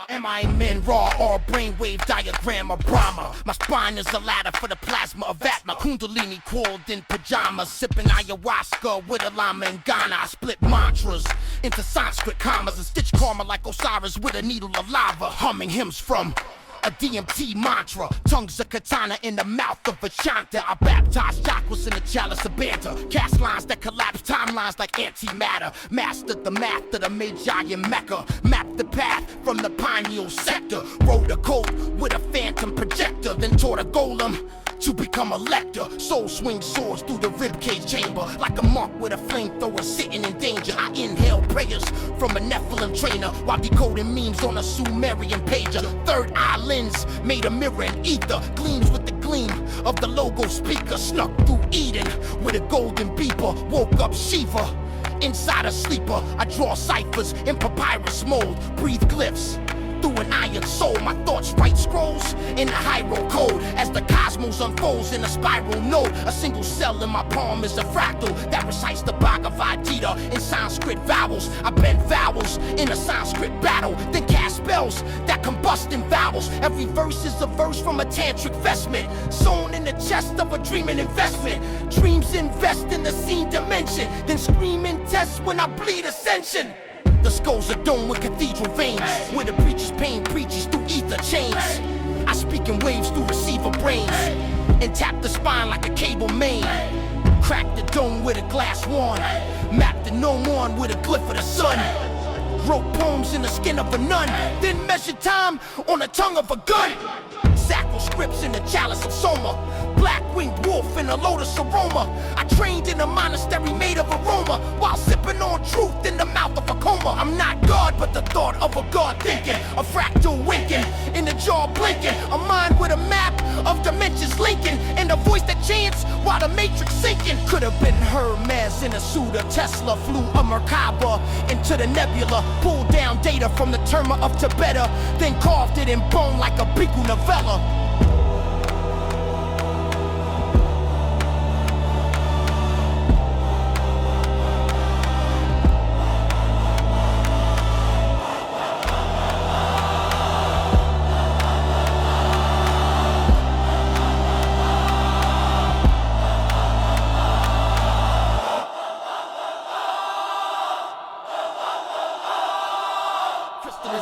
Am I men raw or brainwave diagram of Brahma? My spine is a ladder for the plasma of Atma. Kundalini coiled in pajamas, sipping ayahuasca with a llama in Ghana. I split mantras into Sanskrit commas and stitch karma like Osiris with a needle of lava. Humming hymns from a DMT mantra, tongues a katana in the mouth of a chanta. I baptize chakras in the chalice of banter, cast lines that collapse timelines like antimatter. Mastered the math of the Magi in Mecca, mapped the path from the pineal sector. Wrote a code with a phantom projector, then taught a golem to become a lector. Soul swing swords through the ribcage chamber, like a monk with a flamethrower sitting in danger. I inhale prayers from a Nephilim trainer while decoding memes on a Sumerian pager. Third eye lens made a mirror in ether, gleams with the gleam of the logo speaker. Snuck through Eden with a golden beeper, woke up Shiva inside a sleeper. I draw ciphers in papyrus mold, breathe glyphs through an iron soul. My thoughts write scrolls in the hieroglyph code as the cosmos unfolds in a spiral node. A single cell in my palm is a fractal that recites the Bhagavad Gita in Sanskrit vowels. I bend vowels in a Sanskrit battle, then cast spells that combust in vowels. Every verse is a verse from a tantric vestment, sewn in the chest of a dreaming investment. Dreams invest in the seen dimension, then scream in tests when I bleed ascension. The skull's a dome with cathedral veins, where the preacher's pain preaches through ether chains. I speak in waves through receiver brains, and tap the spine like a cable main. Crack the dome with a glass wand, map the gnome on with a glyph of the sun. Wrote poems in the skin of a nun, then measured time on the tongue of a gun. Sacral scripts in the chalice of Soma, black-winged wolf in a lotus aroma. I trained in a monastery made of aroma, while sipping on truth in the mouth of a coma. I'm not God, but the thought of a God thinking, a fractal winking, in the jaw blinking, a mind with a map of dimensions linking, and a voice that chants while the matrix sinking. Could have been Hermes in a suit, of Tesla flew a Merkaba into the nebula, pulled down data from the Terma of Tibeta, then carved it in bone like a Bhikkhu novella.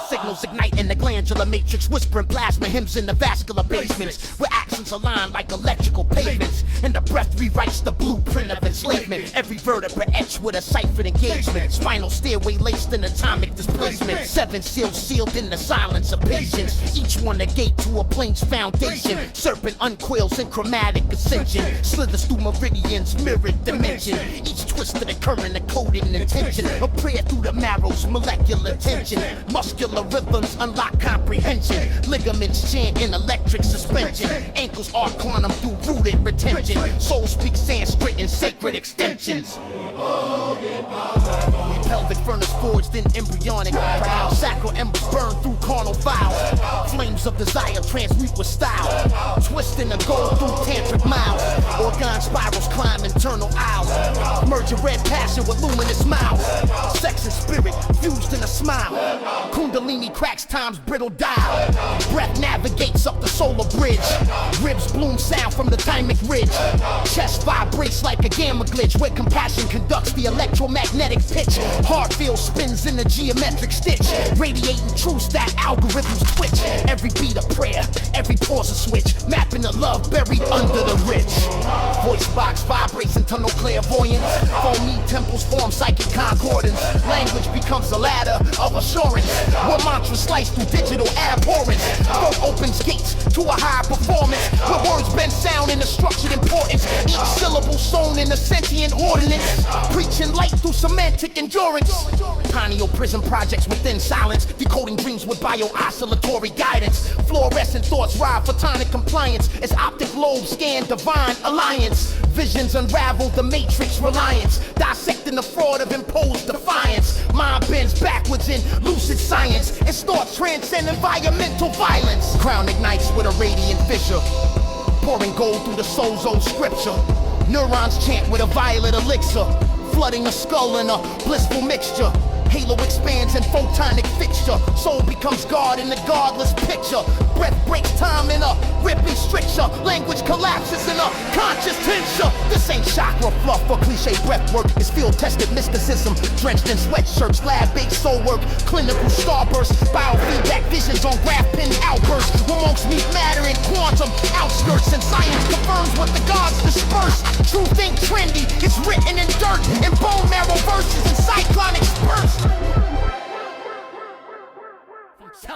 Signals ignite in the glandular matrix, whispering plasma hymns in the vascular basements, where actions align like electrical pavements, and the breath rewrites the blueprint of enslavement. Every vertebra etched with a ciphered engagement, spinal stairway laced in atomic displacement. 7 seals sealed in the silence of patience, each one a gate to a plane's foundation. Serpent uncoils in chromatic ascension, slithers through meridians, mirrored dimension. Each twist of the current a coded intention, a prayer through the marrow's molecular tension. Muscular rhythms unlock comprehension, ligaments chant in electric suspension. Ankles arc quantum through rooted retention. Soul speaks Sanskrit in sacred extensions. Pelvic furnace forged in embryonic proud. Sacral embers burn through carnal vows. Flames of desire transmute with style, twisting the gold through tantric miles. Organ spirals climb internal aisles, merging red passion with luminous smiles. Sex and spirit fused in a smile. Kundalini cracks time's brittle dial. Breath navigates up the solar bridge. Ribs bloom sound from the thymic ridge. Chest vibrates like a gamma glitch, where compassion conducts the electromagnetic pitch. Heart field spins in a geometric stitch, radiating truths that algorithms twitch. Every beat a prayer, every pause a switch, mapping the love buried under the rich. Voice box vibrates internal clairvoyance. Foamy temples form psychic concordance. Language becomes a ladder of assurance, where mantras slice through digital abhorrence. Throat opens gates to a higher performance, where words bend sound in a structured importance. Each syllable sewn in a sentient ordinance, preaching light through semantic endurance. Pineal prison projects within silence, decoding dreams with bio-oscillatory guidance. Fluorescent thoughts ride photonic compliance as optic lobes scan divine alliance. Visions unravel the matrix reliance, dissecting the fraud of imposed defiance. Mind bends backwards in lucid science, and thoughts transcend environmental violence. Crown ignites with a radiant fissure, pouring gold through the soul's own scripture. Neurons chant with a violet elixir, flooding a skull in a blissful mixture. Halo expands in photonic fixture. Soul becomes God in the godless picture. Breath breaks time in a ripping stricture. Language collapses in a conscious tensure. This ain't chakra fluff or cliche breath work. It's field-tested mysticism, drenched in sweatshirts, lab-based soul work, clinical starbursts, biofeedback visions on graph pin outbursts. When monks meet matter in quantum outskirts, and science confirms what the gods disperse. Truth ain't trendy, it's written in dirt, in bone marrow verses and cyclonic spurts.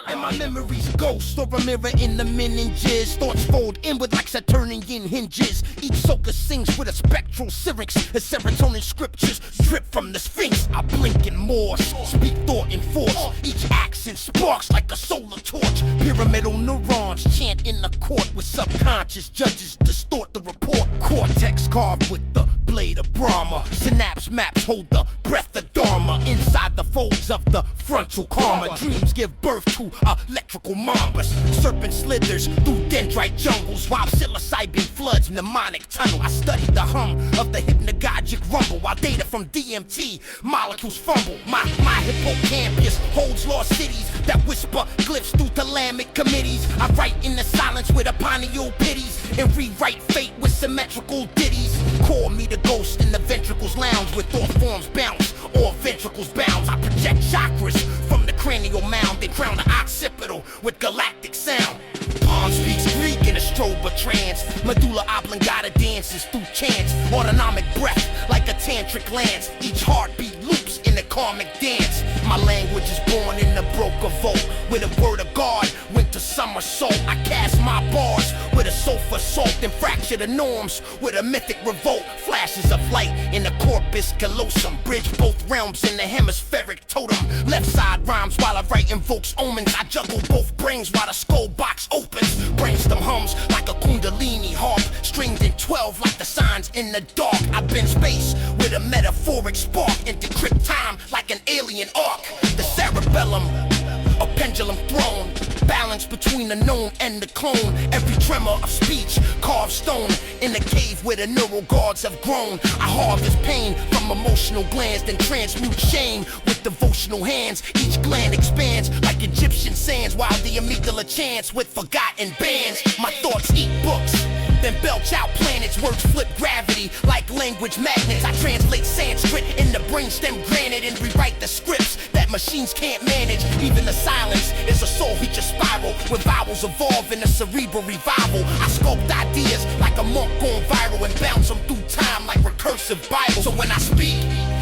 And my memory's a ghost or a mirror in the meninges. Thoughts fold inward like Saturnian hinges. Each soaker sings with a spectral syrinx as serotonin scriptures drip from the sphinx. I blink in Morse, speak thought in force. Each accent sparks like a solar torch. Pyramidal neurons chant in the court with subconscious judges distort the report. Cortex carved with the blade of Brahma. Synapse maps hold the breath of Dharma. Inside the folds of the frontal karma, dreams give birth to electrical mambas. Serpent slithers through dendrite jungles while psilocybin floods mnemonic tunnel. I studied the hum of the hypnagogic rumble while data from DMT molecules fumble. My hippocampus holds lost cities that whisper glyphs through thalamic committees. I write in the silence with a pineal pities and rewrite fate with symmetrical ditties. Call me the ghost in the ventricles lounge with thought forms bounce or ventricles bounds. I project chakras from the cranial mound and crown the occipital with galactic sound. Palm speaks Greek in a strobe trance. Medulla oblongata dances through chants. Autonomic breath like a tantric lance. Each heartbeat loops in a karmic dance. My language is born in the broker vault. With a word of God, winter somersault. I cast my bars with a sofa salt and fracture the norms with a mythic revolt. Flashes of light in the corpus callosum. Bridge both realms in the hemispheric totem. Left side rhymes while I write invokes omens. I juggle both brains while the skull box opens. Brainstem hums like a kundalini harp, stringed in 12 like the signs in the dark. I bend space with a metaphoric spark and decrypt time like an alien arc. The cerebellum, a pendulum throne, balance between the known and the clone. Every tremor of speech carved stone in the cave where the neural guards have grown. I harvest pain from emotional glands, then transmute shame with devotional hands. Each gland expands like Egyptian sands while the amygdala chants with forgotten bands. My thoughts eat books, then belch out planets. Words flip gravity like language magnets. I translate Sanskrit into brainstem granite and rewrite the scripts that machines can't manage. Even the silence is a soul feature spiral where vowels evolve in a cerebral revival. I sculpt ideas like a monk going viral and bounce them through time like recursive Bible. So when I speak,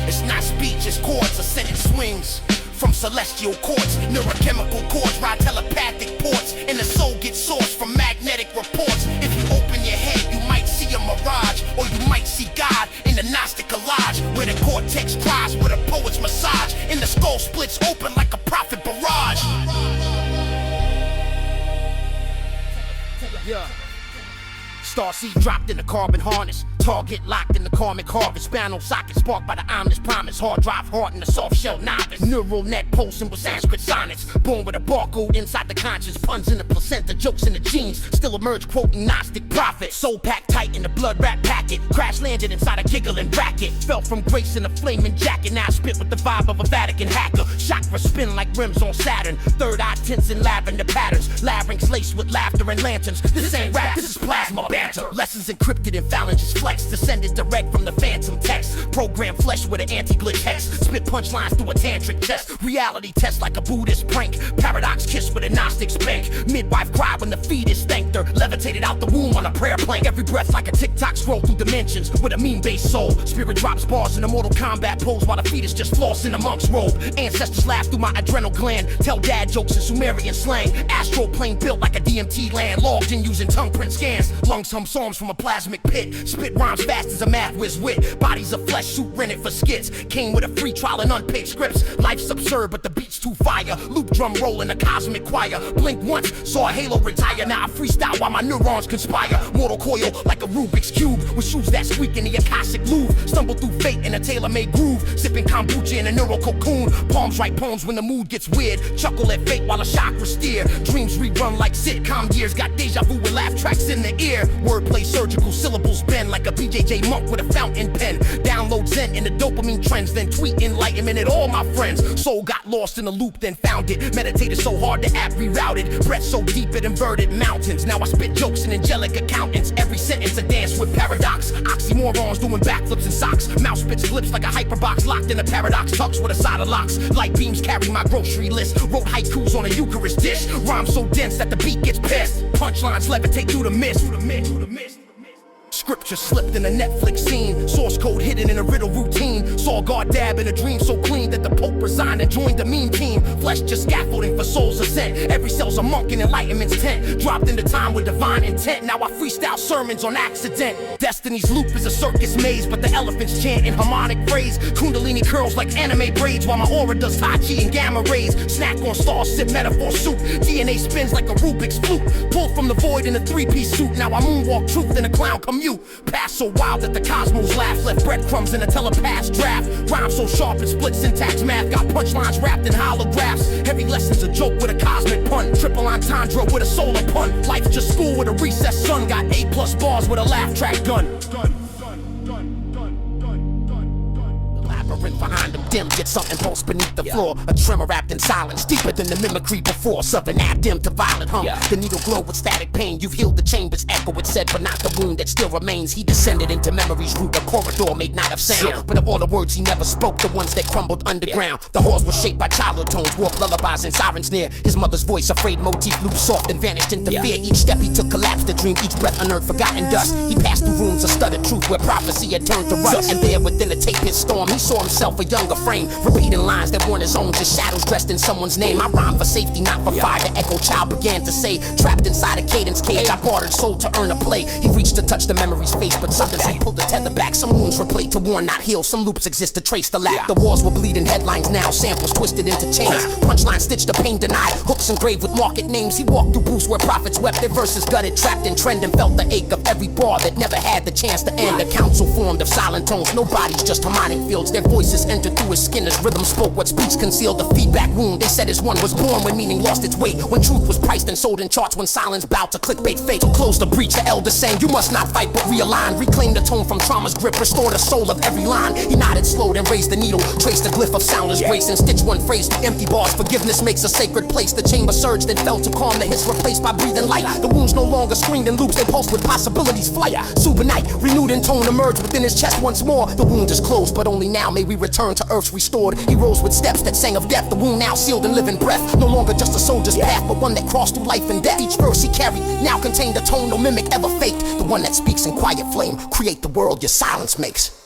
it's not speech, it's chords, a sentence swings from celestial chords. Neurochemical chords ride telepathic ports, and the soul gets sourced from magnetic reports. If you open your head, you might see a mirage, or you might see God in the Gnostic collage, where the cortex cries with a poet's massage, and the skull splits open like a prophet barrage. Yeah. Starseed dropped in the carbon harness. Target locked in the karmic harvest. Spinal socket sparked by the ominous promise. Hard drive heart in the soft shell novice. Neural net pulsing with Sanskrit sonnets. Born with a barcode inside the conscience. Puns in the placenta, jokes in the genes. Still emerge quoting Gnostic prophets. Soul packed tight in the blood rat packet. Crash landed inside a giggling bracket. Fell from grace in a flaming jacket. Now I spit with the vibe of a Vatican hacker. Chakra spin like rims on Saturn. Third eye tints in lavender patterns. Larynx laced with laughter and lanterns. This ain't rap, this is plasma banter. Lessons encrypted in phalanges flex. Descended direct from the phantom text. Program flesh with an anti-glitch hex. Spit punchlines through a tantric test. Reality test like a Buddhist prank. Paradox kiss with a Gnostic spank. Midwife cried when the fetus thanked her. Levitated out the womb on a prayer plank. Every breath like a TikTok scroll through dimensions with a meme-based soul. Spirit drops bars in a Mortal Kombat pose while the fetus just floss in a monk's robe. Ancestors laugh through my adrenal gland. Tell dad jokes in Sumerian slang. Astral plane built like a DMT land. Logged in using tongue print scans. Lungs hum psalms from a plasmic pit. Spit rhymes fast as a math whiz wit. Bodies of flesh suit rented for skits. Came with a free trial and unpaid scripts. Life's absurd but the beat's too fire. Loop drum roll in a cosmic choir. Blink once, saw a halo retire. Now I freestyle while my neurons conspire. Mortal coil like a Rubik's Cube. With shoes that squeak in the Akashic Louvre. Stumble through fate in a tailor-made groove. Sipping kombucha in a neural cocoon. Palms write poems when the mood gets weird. Chuckle at fate while a chakra steer. Dreams rerun like sitcom years. Got deja vu with laugh tracks in the ear. Wordplay surgical syllables bend like a BJJ monk with a fountain pen. Download Zen in the dopamine trends, then tweet enlightenment at all my friends. Soul got lost in the loop, then found it. Meditated so hard the app rerouted. Breath so deep it inverted mountains. Now I spit jokes and angelic accountants. Every sentence a dance with paradox. Oxymorons doing backflips in socks. Mouth spits flips like a hyperbox locked in a paradox. Tucks with a side of locks. Light beams carry my grocery list. Wrote haikus on a Eucharist dish. Rhyme so dense that the beat gets pissed. Punchlines levitate through the mist. Scripture slipped in a Netflix scene. Source code hidden in a riddle routine. Saw God dab in a dream so clean that the Pope resigned and joined the meme team. Flesh just scaffolding for soul's ascent. Every cell's a monk in enlightenment's tent. Dropped into time with divine intent. Now I freestyle sermons on accident. Destiny's loop is a circus maze, but the elephants chant in harmonic phrase. Kundalini curls like anime braids while my aura does Tai Chi and gamma rays. Snack on stars, sip metaphor soup. DNA spins like a Rubik's flute. Pulled from the void in a three-piece suit. Now I moonwalk truth in a clown commute. Past so wild that the cosmos laugh. Left breadcrumbs in a telepath's draft. Rhyme so sharp it split syntax math. Got punchlines wrapped in holographs. Every lesson's a joke with a cosmic pun. Triple entendre with a solar pun. Life's just school with a recessed sun. Got A+ bars with a laugh track gun. Behind them dim, get something pulse beneath the floor. A tremor wrapped in silence, deeper than the mimicry before. Subinac dim to violent hum. The needle glow with static pain. You've healed the chambers, echo it said, but not the wound that still remains. He descended into memory's root, a corridor made not of sound, but of all the words he never spoke, the ones that crumbled underground. The halls were shaped by childhood tones, warped lullabies and sirens near. His mother's voice, afraid motif looped soft and vanished into fear. Each step he took collapsed the dream, each breath unearthed forgotten dust. He passed through rooms of stuttered truth where prophecy had turned to rust. And there within a tape his storm, he saw himself a younger frame, repeating lines that weren't his own, just shadows dressed in someone's name. I rhyme for safety, not for fire. The echo child began to say, trapped inside a cadence cage, I bartered soul to earn a play. He reached to touch the memory's face, but something had pulled the tether back. Some wounds were played to warn, not heal. Some loops exist to trace the lack. The walls were bleeding headlines now, samples twisted into chains. Punchlines stitched to pain denied, hooks engraved with market names. He walked through booths where prophets wept, their verses gutted, trapped in trend, and felt the ache of every bar that never had the chance to end. A council formed of silent tones, no bodies, just harmonic fields. Their voices entered through his skin as rhythm spoke what speech concealed. The feedback wound, they said his one was born when meaning lost its weight, when truth was priced and sold in charts, when silence bowed to clickbait fate. To close the breach, the elder saying, you must not fight but realign. Reclaim the tone from trauma's grip, restore the soul of every line. He nodded, slowed and raised the needle, traced the glyph of soundless grace, and stitched one phrase to empty bars. Forgiveness makes a sacred place. The chamber surged and fell to calm, the hits replaced by breathing light. The wounds no longer screamed in loops, they pulsed with possibilities flight. Subinac, renewed in tone, emerged within his chest once more. The wound is closed, but only now may we return to earth's restored. He rose with steps that sang of death, the wound now sealed in living breath. No longer just a soldier's path, but one that crossed through life and death. Each verse he carried now contained a tone no mimic ever faked. The one that speaks in quiet flame, create the world your silence makes.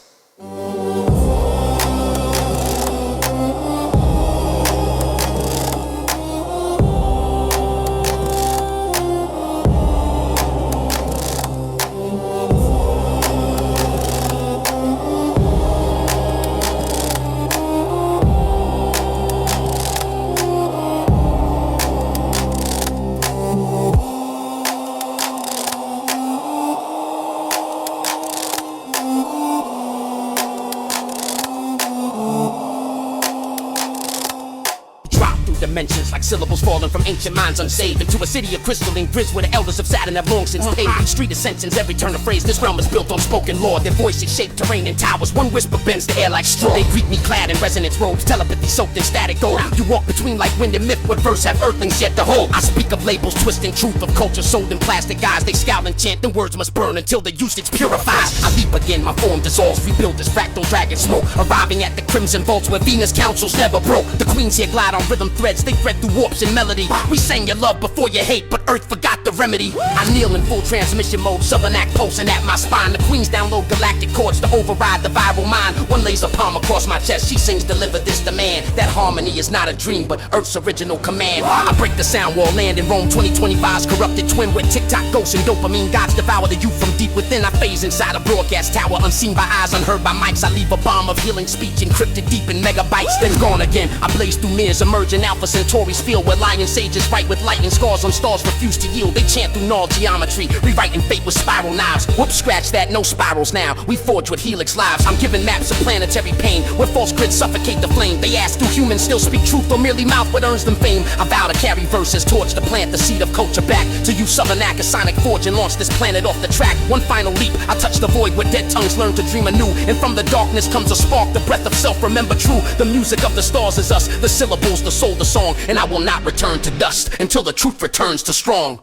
Dimensions like syllables falling from ancient minds unsaved into a city of crystalline grizz where the elders of Saturn have long since paved each street of sentence, every turn of phrase. This realm is built on spoken law. Their voices shape terrain in towers. One whisper bends the air like straw. They greet me clad in resonance robes, telepathy soaked in static gold. You walk between like wind and myth, what verse have earthlings yet to hold? I speak of labels, twisting truth of culture sold in plastic guise. They scowl and chant, then words must burn until the usage purifies. I leap again, my form dissolves, rebuild this fractal dragon smoke, arriving at the crimson vaults where Venus councils never broke. The queens here glide on rhythm threads, they thread through warps and melody. We sang your love before your hate, but earth forgot the remedy. I kneel in full transmission mode, Subinac pulsing at my spine. The queens download galactic chords to override the viral mind. One lays a palm across my chest, she sings deliver this demand. That harmony is not a dream, but earth's original command. I break the sound wall, land in Rome 2025's corrupted twin, where TikTok ghosts and dopamine gods devour the youth from deep within. I phase inside a broadcast tower, unseen by eyes, unheard by mics. I leave a bomb of healing speech encrypted deep in megabytes, then gone again. I blaze through mirrors, emerging Alpha Centauri's field, where lion sages fight with lightning scars on stars refuse to yield. They chant through null geometry, rewriting fate with spiral knives. Whoop, scratch that, no spirals now. We forge with helix lives. I'm giving maps of planetary pain, where false grids suffocate the flame. They ask, do humans still speak truth or merely mouth what earns them fame? I vow to carry verses, torch to plant the seed of culture back to you, Subinac, a sonic forge, and launch this planet off the track. One final leap, I touch the void where dead tongues learn to dream anew. And from the darkness comes a spark, the breath of self, remember true. The music of the stars is us, the syllables, the soul, the song. And I will not return to dust until the truth returns to strong.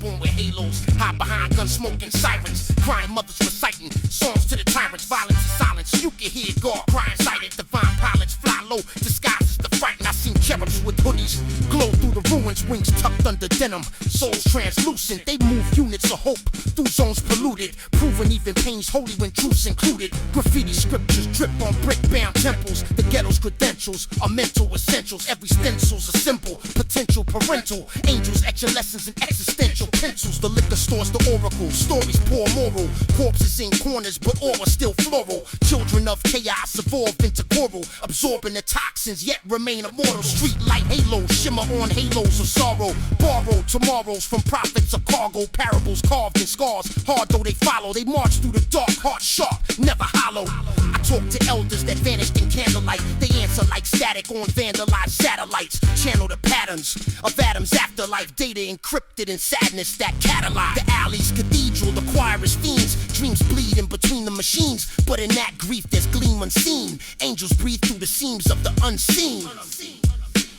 Born with halos, hide behind gun smoking sirens, crying mothers reciting songs to the tyrants, violence and silence. You can hear God crying sighted, divine pilots fly low, disguises the fright. And I seen cherubs with hoodies glow through the ruins, wings tucked under denim, souls translucent. They move units of hope through zones polluted, proving even pain's holy when truth's included. Graffiti scriptures drip on brick-bound temples. The ghetto's credentials are mental essentials. Every stencil's a symbol, potential parental. Angels etch your lessons in existential pencils. The liquor stores, the oracle. Stories pour moral. Corpses in corners, but aura still floral. Children of chaos evolve into coral, absorbing the toxins, yet remain immortal. Street light halos shimmer on halos of sorrow. Borrow tomorrows from prophets of cargo. Parables carved in scars. Hard though they follow, they march through the dark, heart sharp, never hollow. I talk to elders that vanished in candlelight. They answer like static on vandalized satellites. Channel the patterns of Adam's afterlife. Data encrypted in sadness that catalog. The alley's cathedral, the choir is fiends. Dreams bleed in between the machines, but in that grief there's gleam unseen. Angels breathe through the seams of the unseen.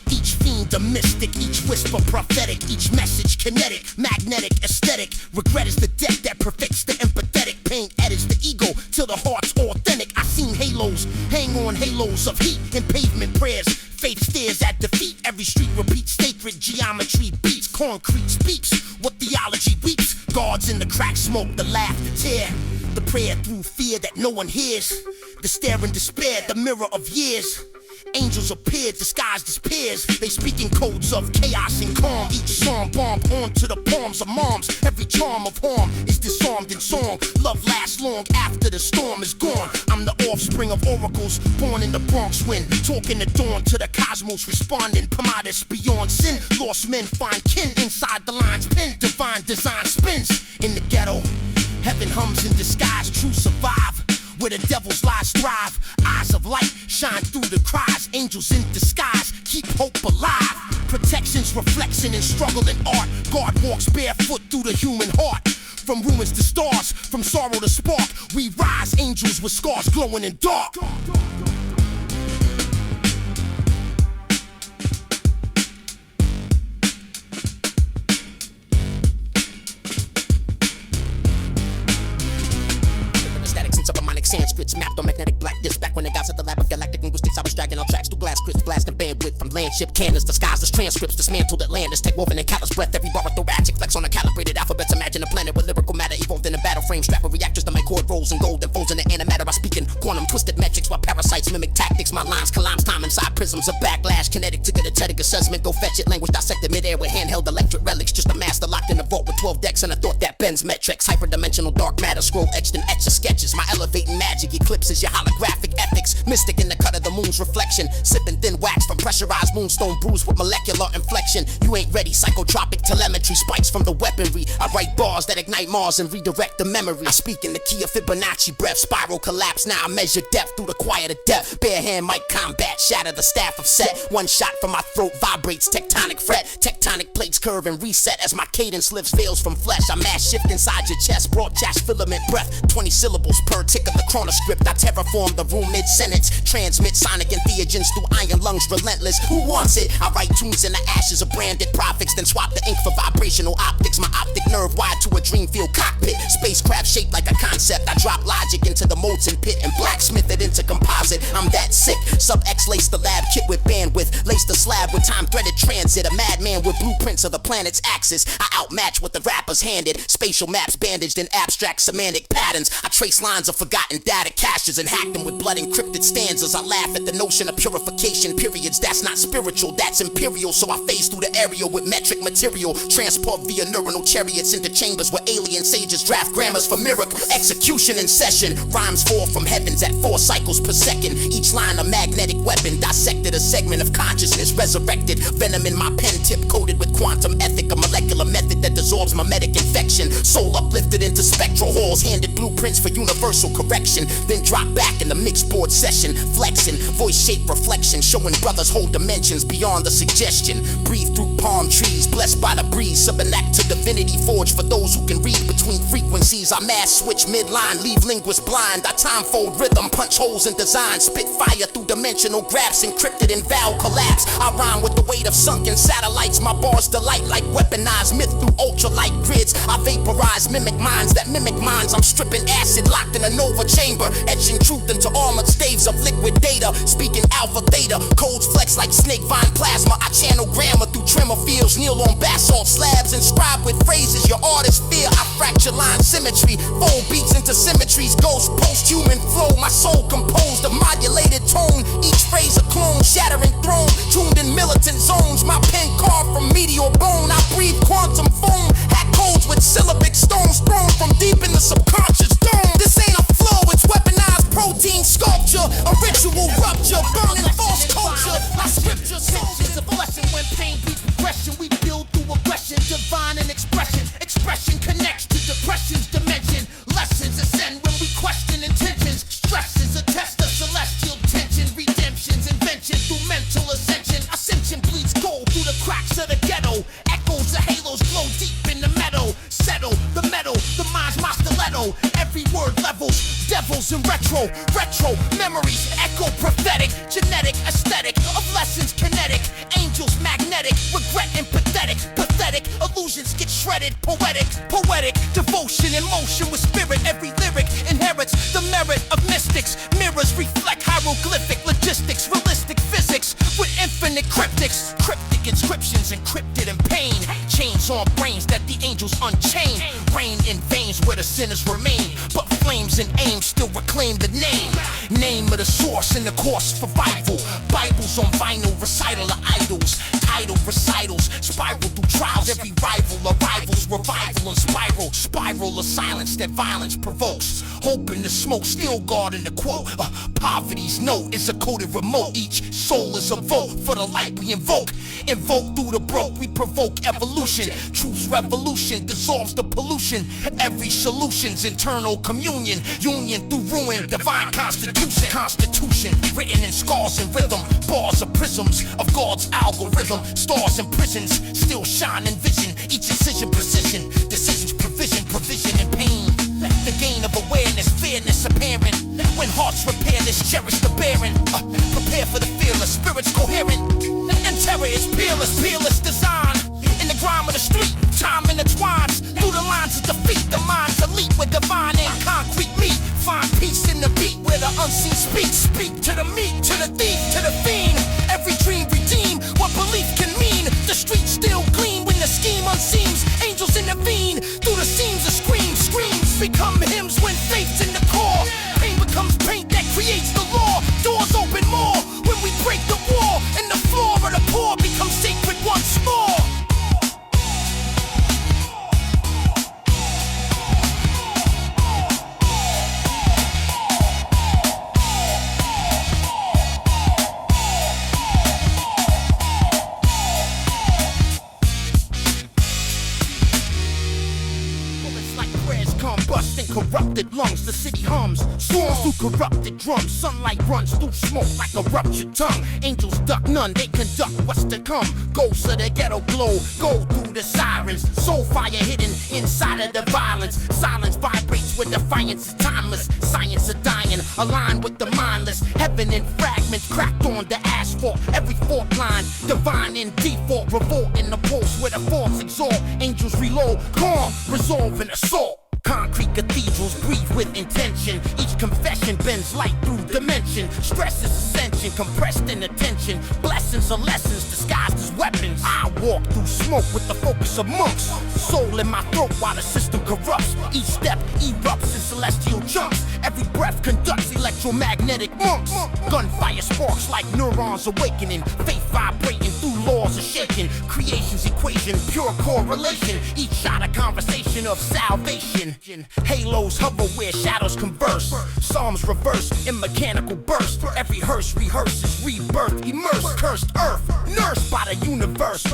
Each fiend a mystic, each whisper prophetic, each message kinetic, magnetic, aesthetic. Regret is the debt that perfects the empathetic. Pain edits the ego till the heart's authentic. I seen halos hang on halos of heat in pavement prayers. Faith stares at defeat. Every street repeats sacred geometry beats. Concrete speaks what theology weeps. Guards in the crack smoke, the laugh, the tear. The prayer through fear that no one hears. The stare and despair, the mirror of years. Angels appear disguised as peers. They speak in codes of chaos and calm. Each song bombed onto the palms of moms. Every charm of harm is disarmed in song. Love lasts long after the storm is gone. I'm the offspring of oracles, born in the Bronx wind. Talking the dawn to the cosmos, responding. Pomatus beyond sin. Lost men find kin inside the lines. Pen divine design spins in the ghetto. Heaven hums in disguise, true survive. Where the devil's lies thrive. Eyes of light shine through the cries. Angels in disguise keep hope alive. Protection's reflection in struggle and art. God walks barefoot through the human heart. From ruins to stars, from sorrow to spark, we rise. Angels with scars glowing in dark. Sanskrit's mapped on magnetic black disc. Back when the guys at the lab of galactic linguistics, I was dragging on tracks through glass crisp, blasting bandwidth from landship cannons, disguised as transcripts, dismantled Atlantis, tech woven in callous breath, every bar a thoracic flex on a calibrated alphabets. Imagine a planet with lyrical matter evolved in a battle frame, strapped with reactors to make chord rolls and gold and folds in the antimatter. I speak in quantum twisted metrics while parasites mimic tactics. My lines collapse time inside prisms of backlash, kinetic to get a tetic assessment. Go fetch it, language dissected midair with handheld electric relics. Just a master locked in a vault with 12 decks and a thought that bends metrics. Hyperdimensional dark matter scroll etched in etch of sketches. My elevating magic eclipses your holographic ethics. Mystic in the cut of the moon's reflection. Sipping thin wax from pressurized moonstone brews with molecular inflection. You ain't ready, psychotropic telemetry spikes from the weaponry. I write bars that ignite Mars and redirect the memory. I speak in the key of Fibonacci breath. Spiral collapse, now I measure depth through the quiet of depth. Bare hand mic combat, shatter the staff of set. One shot from my throat vibrates tectonic fret. Tectonic plates curve and reset as my cadence lifts veils from flesh. I mass shift inside your chest, broadcast filament breath. 20 syllables per tick of the chronoscript. I terraform the room mid-sentence. Transmit sonic entheogens through iron lungs relentless. Who wants it? I write tunes in the ashes of branded prophets, then swap the ink for vibrational optics. My optic nerve wired to a dream field cockpit. Spacecraft shaped like a concept. I drop logic into the molten pit and blacksmith it into composite. I'm that sick. Sub-X lace the lab kit with bandwidth. Lace the slab with time-threaded transit. A madman with blueprints of the planet's axis. I outmatch what the rappers handed. Spatial maps bandaged in abstract semantic patterns. I trace lines of forgotten data caches and hack them with blood encrypted stanzas. I laugh at the notion of purification periods. That's not spiritual, that's imperial. So I phase through the area with metric material. Transport via neuronal chariots into chambers where alien sages draft grammars for miracle execution in session. Rhymes fall from heavens at 4 cycles per second. Each line a magnetic weapon. Dissected a segment of consciousness resurrected. Venom in my pen tip coated with quantum ethic. A molecular method that does absorbs mimetic infection. Soul uplifted into spectral halls, handed blueprints for universal correction. Then drop back in the mixed board session, flexing, voice shape reflection, showing brothers whole dimensions beyond the suggestion. Breathe through palm trees, blessed by the breeze. Subinac to divinity forge for those who can read between frequencies. I mass switch midline, leave linguists blind. I time fold rhythm, punch holes in design, spit fire through dimensional grabs, encrypted in vowel collapse. I rhyme with the weight of sunken satellites. My bars delight like weaponized myth through ultralight grids. I vaporize mimic minds that mimic minds. I'm stripping acid locked in a nova chamber, etching truth into armored staves of liquid data. Speaking alpha theta, codes flex like snake vine plasma. I channel grammar through tremor fields, kneel on basalt slabs, inscribed with phrases your artists fear. I fracture line symmetry, fold beats into symmetries, ghost post-human flow. My soul composed of modulated tone, each phrase a clone, shattering throne, tuned in militant zones. My pen carved from meteor bone. I breathe quantum foam, hack codes with syllabic stones thrown from deep in the subconscious dome. This ain't a flow, it's weaponized protein sculpture, a ritual rupture, burning false culture. My scripture is a blessing when pain beats progression. We build through aggression, divine and expression. Expression connects to depression's dimension. Lessons ascend when we question intentions. Stress is a test of celestial tension. Redemption's invention through mental ascension. Ascension bleeds gold through the cracks of the ghetto. Echoes of halos glow deep in the meadow. Settle the metal, the mind's my stiletto. Every word levels, devils in retro. Retro memories, echo prophetic. Genetic aesthetic of lessons kinetic. Angels magnetic, regret and pathetic. Pathetic illusions get shredded. Poetic, poetic devotion in motion with spirit. Every lyric inherits the merit of mystics. Mirrors reflect hieroglyphic logistics. Realistic physics with infinite cryptics. Cryptic inscriptions encrypted in pain. Chains on brains that the angels unchain. Rain in veins where the sinners remain, but flames and aim still reclaim the name. Name of the source in the course for Bible. Bibles on vinyl, recital of idols. Idle recitals, spiral through trials. Every rival arrivals, revival and spiral. Spiral of silence that violence provokes. Hope in the smoke, still guarding the quote. Poverty's note is a coded remote. Each soul is a vote for the light we invoke. Invoke through the broke, we provoke evolution. Truth's revolution dissolves the pollution. Every solution's internal communion. Union through ruin, divine constitution. Constitution, written in scars and rhythm. Bars are prisms of God's algorithm. Stars and prisons still shine in vision. Each incision precision. Decisions provision, provision and pain. The gain of awareness, fairness apparent. When hearts repair this, cherish the barren. Prepare for the fearless, spirits coherent. And terror is peerless, peerless design. In the grime of the street, time intertwines. Through the lines of defeat, the mind's elite with divine and concrete meat. Find peace in the beat where the unseen speaks. Speak to the meat, to the thief, to the fiend. Every dream redeem what belief can mean. The streets still gleam when the scheme unseams. Angels intervene through the seams of screams. Screams become hymns when faith's in the core. Pain becomes paint that creates the law. Doors open more when we break the wall. And the floor of the poor becomes sacred once more. Busting corrupted lungs, the city hums. Storms through corrupted drums. Sunlight runs through smoke like a ruptured tongue. Angels duck none, they conduct what's to come. Ghosts of the ghetto glow, go through the sirens. Soul fire hidden inside of the violence. Silence vibrates where defiance is timeless. Science of dying, aligned with the mindless. Heaven in fragments, cracked on the asphalt. Every fault line, divine in default. Revolt in the pulse where the force exalt. Angels reload, calm, resolve and assault. Concrete cathedrals breathe with intention. Each confession bends light through dimension. Stress is ascension, compressed in attention. Blessings are lessons disguised as weapons. I walk through smoke with the focus of monks. Soul in my throat while the system corrupts. Each step erupts in celestial chunks. Every breath conducts electromagnetic monks. Gunfire sparks like neurons awakening. Faith vibrating through laws of shaking. Creation's equation, pure correlation. Each shot a conversation of salvation. Halos hover where shadows converse. Psalms reverse in mechanical burst. Every hearse rehearses rebirth. Immersed, cursed earth, nursed by the universe.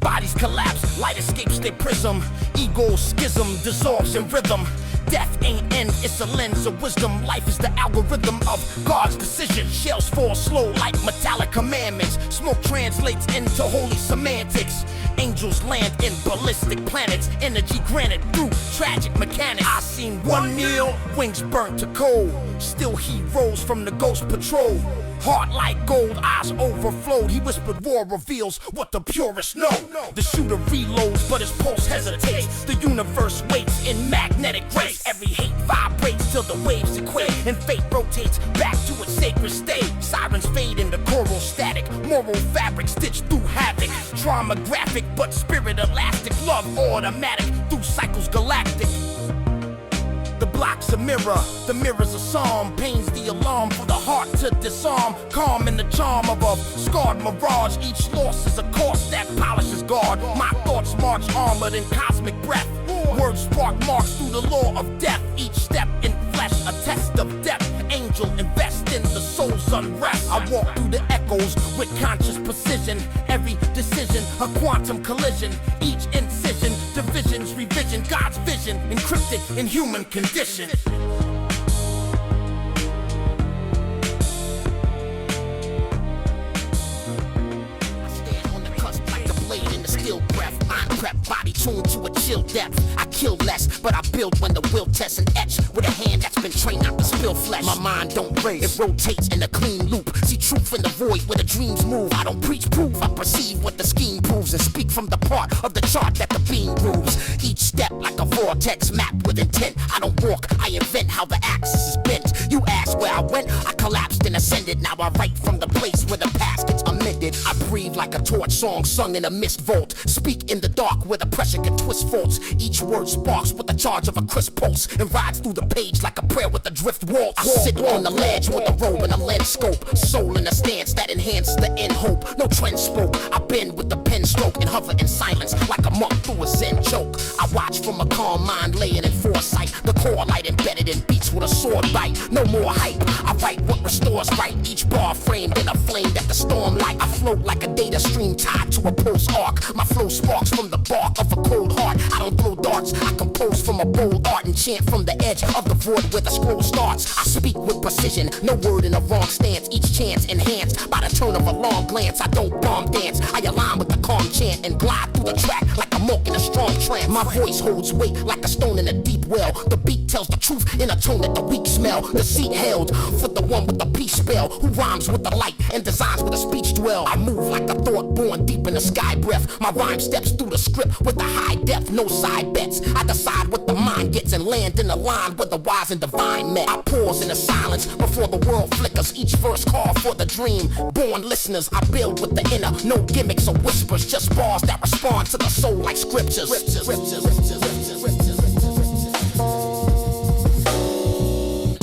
Bodies collapse, light escapes their prism. Ego schism dissolves in rhythm. Death ain't end, it's a lens of wisdom. Life is the algorithm of God's decision. Shells fall slow like metallic commandments. Smoke translates into holy semantics. Angels land in ballistic planets. Energy granted through tragic mechanics. I seen one meal, wings burnt to cold. Still he rose from the ghost patrol. Heart like gold, eyes overflowed. He whispered war reveals what the purists know. The shooter reloads, but his pulse hesitates. The universe waits in magnetic race. Every hate vibrates till the waves equate, and fate rotates back to its sacred state. Sirens fade into choral static. Moral fabric stitched through havoc. Trauma graphic, but spirit elastic. Love automatic through cycles galactic. The block's a mirror, the mirror's a psalm. Pains the alarm for the heart to disarm. Calm in the charm of a scarred mirage. Each loss is a course that polishes guard. My thoughts march armored in cosmic breath. Words spark marks through the law of death. Each step in flesh, a test of depth. Angel invest in the soul's unrest. I walk through the echoes with conscious precision. Every decision, a quantum collision. Each incision, divisions, revision. God's vision, encrypted in human condition. Prep body tuned to a chill depth. I kill less, but I build when the will tests and etch with a hand that's been trained not to spill flesh. My mind don't race, it rotates in a clean loop. See truth in the void where the dreams move. I don't preach proof, I perceive what the scheme proves and speak from the part of the chart that the beam grooves. Each step like a vortex mapped with intent. I don't walk, I invent how the axis is bent. You ask where I went, I collapsed and ascended. Now I write from the place where the past gets amended. I breathe like a torch song sung in a mist vault. Speak in the dark where the pressure can twist faults. Each word sparks with the charge of a crisp pulse and rides through the page like a prayer with a drift waltz. I sit on the ledge with a robe and a lens scope. Soul in a stance that enhances the end hope. No trend spoke, I bend with the pen stroke and hover in silence like a monk through a zen choke. I watch from a calm mind laying in foresight. The core light embedded in beats with a sword bite. No more hype, I write what restores right. Each bar framed in a flame that the storm light. I float like a data stream tied to a pulse arc. My flow sparks from the bark of a cold heart. I don't throw darts, I compose from a bold art and chant from the edge of the void where the scroll starts. I speak with precision, no word in a wrong stance. Each chance enhanced by the turn of a long glance. I don't bomb dance, I align with the calm chant and glide through the track like a monk in a strong trance. My voice holds weight like a stone in a deep well. The beat tells the truth in a tone that the weak smell. The seat held for the one with the peace spell, who rhymes with the light and designs with a speech dwell. I move like a thought born deep in the sky breath. My rhyme steps through the script with a high depth, no side bets. I decide what the mind gets and land in a line where the wise and divine met. I pause in the silence before the world flickers. Each verse call for the dream. Born listeners, I build with the inner. No gimmicks or whispers, just bars that respond to the soul like scriptures.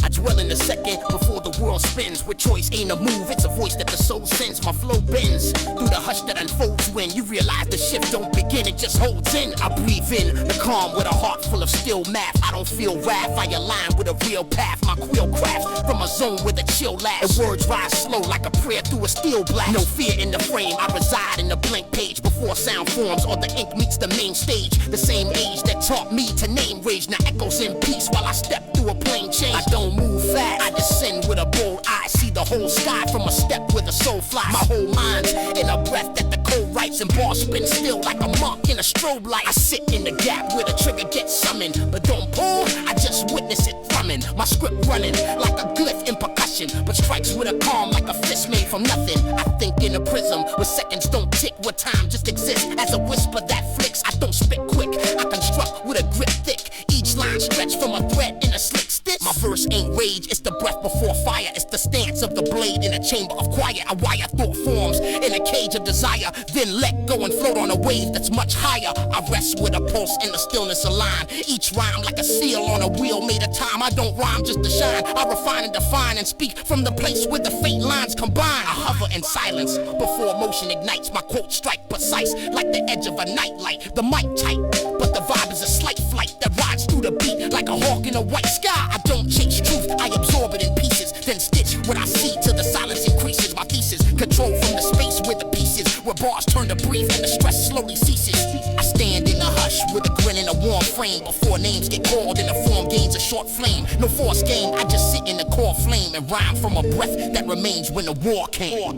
I dwell in a second before the world spins. With choice ain't a move, it's a voice that the soul sends. My flow bends through the hush that unfolds when you realize the shift don't begin, it just holds in. I breathe in the calm with a heart full of still math. I don't feel wrath, I align with a real path. My quill crafts from a zone where the chill lasts. And words rise slow like a prayer through a steel blast. No fear in the frame, I reside in the blank page before sound forms or the ink meets the main stage. The same age that taught me to name rage now echoes in peace while I step through a plane change. I don't move fast, I descend with a bold eye. See the whole sky from a step where the soul flies. My whole mind's in a breath that the code writes, and bars spin still like a monk in a strobe light. I sit in the gap where the trigger gets summoned, but don't pull, I just witness it thrumming. My script running like a glyph in percussion, but strikes with a calm like a fist made from nothing. I think in a prism where seconds don't tick, where time just exists as a whisper that flicks. I don't spit quick, I construct with a grip thick. Each line stretched from a thread in a slick stitch. My verse ain't rage, it's the breath before fire. It's the stance of the blade in a chamber of quiet. I wire thought forms in a cage of desire, then let go and float on a wave that's much higher. I rest with a pulse in the stillness of line. Each rhyme like a seal on a wheel made of time. I don't rhyme just to shine, I refine and define and speak from the place where the faint lines combine. I hover in silence before motion ignites. My quotes strike precise like the edge of a nightlight. The mic tight, but the vibe is a slight flight that rides through the beat like a hawk in a white sky. I don't chase truth, I absorb it in pieces, then stitch what I see till the silence increases. My thesis, control from the space where the pieces were bars turn to breathe and the stress slowly ceases. I stand in a hush with a grin and a warm frame before names get called and the form gains a short flame. No force game, I just sit in the core flame and rhyme from a breath that remains when the war came.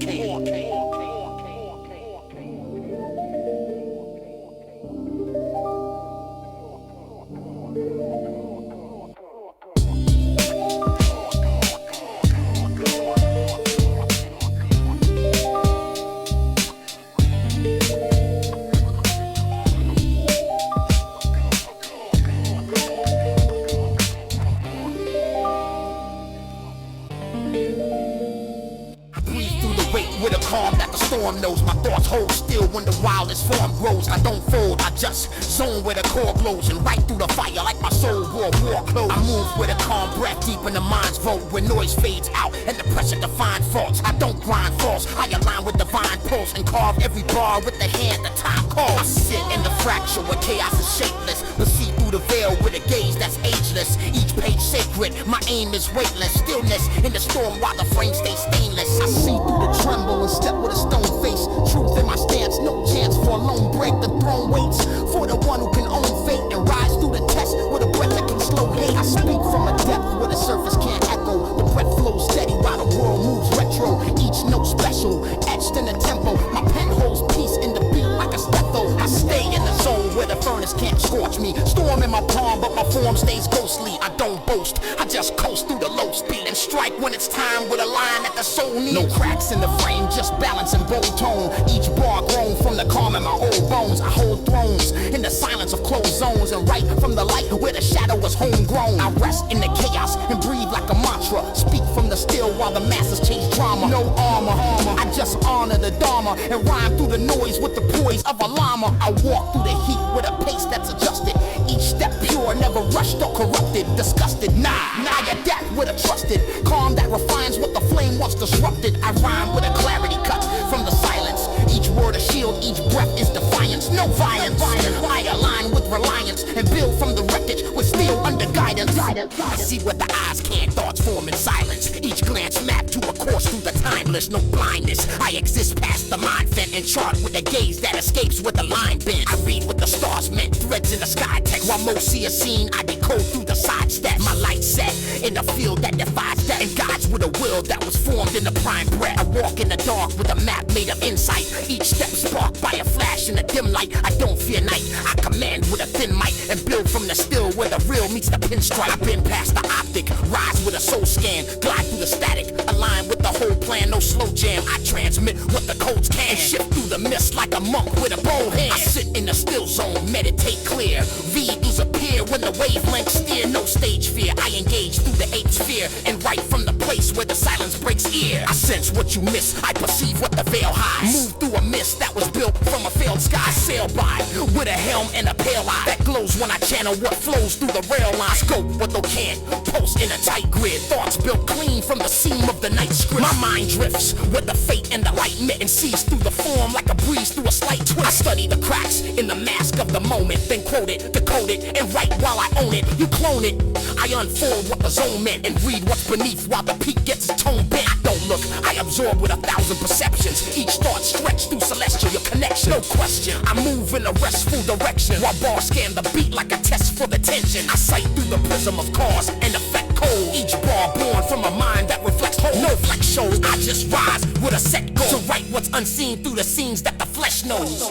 With a calm that the storm knows. My thoughts hold still when the wildest form grows. I don't fold, I just zone where the core glows. And right through the fire like my soul wore war clothes. I move with a calm breath deep in the mind's vote. Where noise fades out and the pressure defines faults. I don't grind false, I align with divine pulse. And carve every bar with the hand the time calls. I sit in the fracture where chaos is shapeless, but see through the veil with a gaze that's ageless. Each page sacred, my aim is weightless. Stillness in the storm while the frame stays stainless. I see through the tremble and step with a stone face. Truth in my stance, no chance for a lone break. The throne waits for the one who can own fate and rise through the test with a breath that can slow hate. I speak from a depth where the surface can't echo. The breath flows steady while the world moves retro. Each note special, etched in the tempo. My pen holds peace in the beat like a stetho. I stay in the zone where the furnace can't scorch me. Storm in my palm, but my form stays ghostly. I don't boast, I just coast through the low speed and strike when it's time with a line that the soul needs. No cracks in the frame, just balance and bold tone. Each bar grown from the calm in my old bones. I hold thrones in the silence of closed zones and right from the light where the shadow was homegrown. I rest in the chaos and breathe like a mantra. Speak from the still while the masses chase drama. No armor, I just honor the Dharma and rhyme through the noise with the poise of a llama. I walk through the heat with a pace that's adjusted. Each step pure, never rushed or corrupted. Disgusted, nah, I adapt with a trusted calm that refines what the flame once disrupted. I rhyme with a clarity cut from the silence. Each word a shield, each breath is defiance. No violence, I align with reliance and build from the wreckage with steel under guidance. I see what the eyes can't, thoughts form in silence. Each glance mapped to a course through the timeless. No blindness, I exist past the mind fent and chart with a gaze that escapes with the line bent. I read what the stars meant, threads in the sky text. While most see a scene, I decode through the side steps. My light set in a field that defies death and guides with a will that was formed in the prime breath. I walk in the dark with a map made of insight. Each step sparked by a flash in a dim light. I don't fear night, I command with a thin mic and build from the still where the real meets the pinstripe. I've been past the optic, rise with a soul scan, glide through the static, align with the whole plan, no slow jam. I transmit what the codes can, shift through the mist like a monk with a bow hand. I sit in the still zone, meditate clear. V's appear when the wavelengths steer. No stage fear, I engage through the eighth sphere and right from the place where the silence breaks ear. I sense what you miss, I perceive what the veil hides. Move through a mist that was built from a failed sky. Sail by with a helm and a pale eye that glows when I channel what flows through the rail line. Scope what they can't, post in a tight grid. Thoughts built clean from the seam of the night script. My mind drifts with the fate and the light met and sees through the form like a breeze through a slight twist. I study the cracks in the mask of the moment, then quote it, decode it, and write while I own it. You clone it, I unfold what the zone meant and read what's beneath while the peak gets its tone bent. I don't look, I absorb with 1,000 perceptions. Each thought stretched through celestial connection. No question, I move in a restful direction while bars scan the beat like a test for the tension. I sight through the prism of cause and effect code. Each bar born from a mind that reflects whole. No flex shows, I just rise with a set goal to write what's unseen through the scenes that the flesh knows.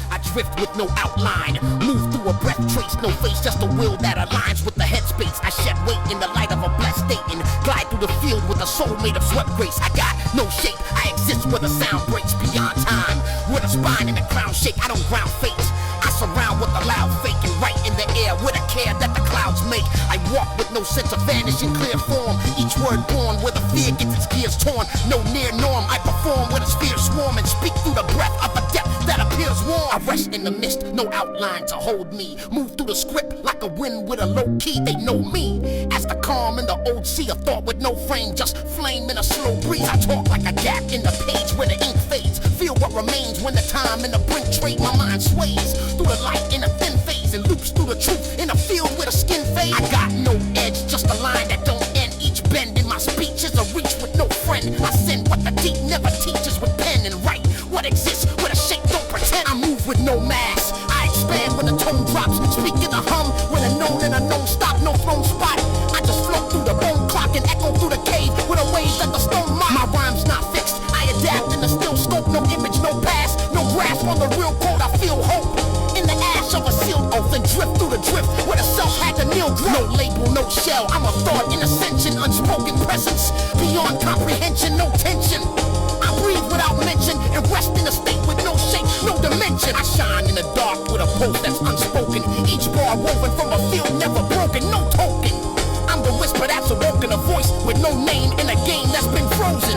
I drift with no outline, move through a breath trace, no face, just a will that aligns with the headspace. I shed weight in the light of a blessed state and glide through the field with a soul made of sweat grace. I got no shape, I exist where the sound breaks beyond time, with a spine and a crown shake. I don't ground fate, I surround with a loud fake and right in the air with a care that the clouds make. I walk with no sense of vanishing clear form, each word born where the fear gets its gears torn. No near norm, I perform with a sphere swarm and speak through the breath of a depth that appears warm. I rest in the mist, no outline to hold me, move through the script like a wind with a low key. They know me as the calm in the old sea, a thought with no frame, just flame in a slow breeze. I talk like a gap in the page where the ink fades, feel what remains when the time in the brink trade. My mind sways through the light in a thin phase and loops through the truth in a field with a skin fade. I got no edge, just a line that don't end. Each bend in my speech is a reach with no friend. I send what the deep never teaches with pen and write what exists expand when the tone drops. Speaking a hum when a known and unknown stop, no throne spot. I just float through the bone clock and echo through the cave with a wave that the stone mock. My rhyme's not fixed, I adapt in the still scope. No image, no past, no grasp on the real code. I feel hope in the ash of a sealed oath and drift through the drift where the self had to kneel. No label, no shell, I'm a thought in ascension. Unspoken presence, beyond comprehension, no tension. I breathe without mention and rest in a state with no shape, no dimension. I shine in the dark with a pulse that's unspoken. Each bar woven from a field never broken, no token. I'm the whisper that's awoken, a voice with no name in a game that's been frozen.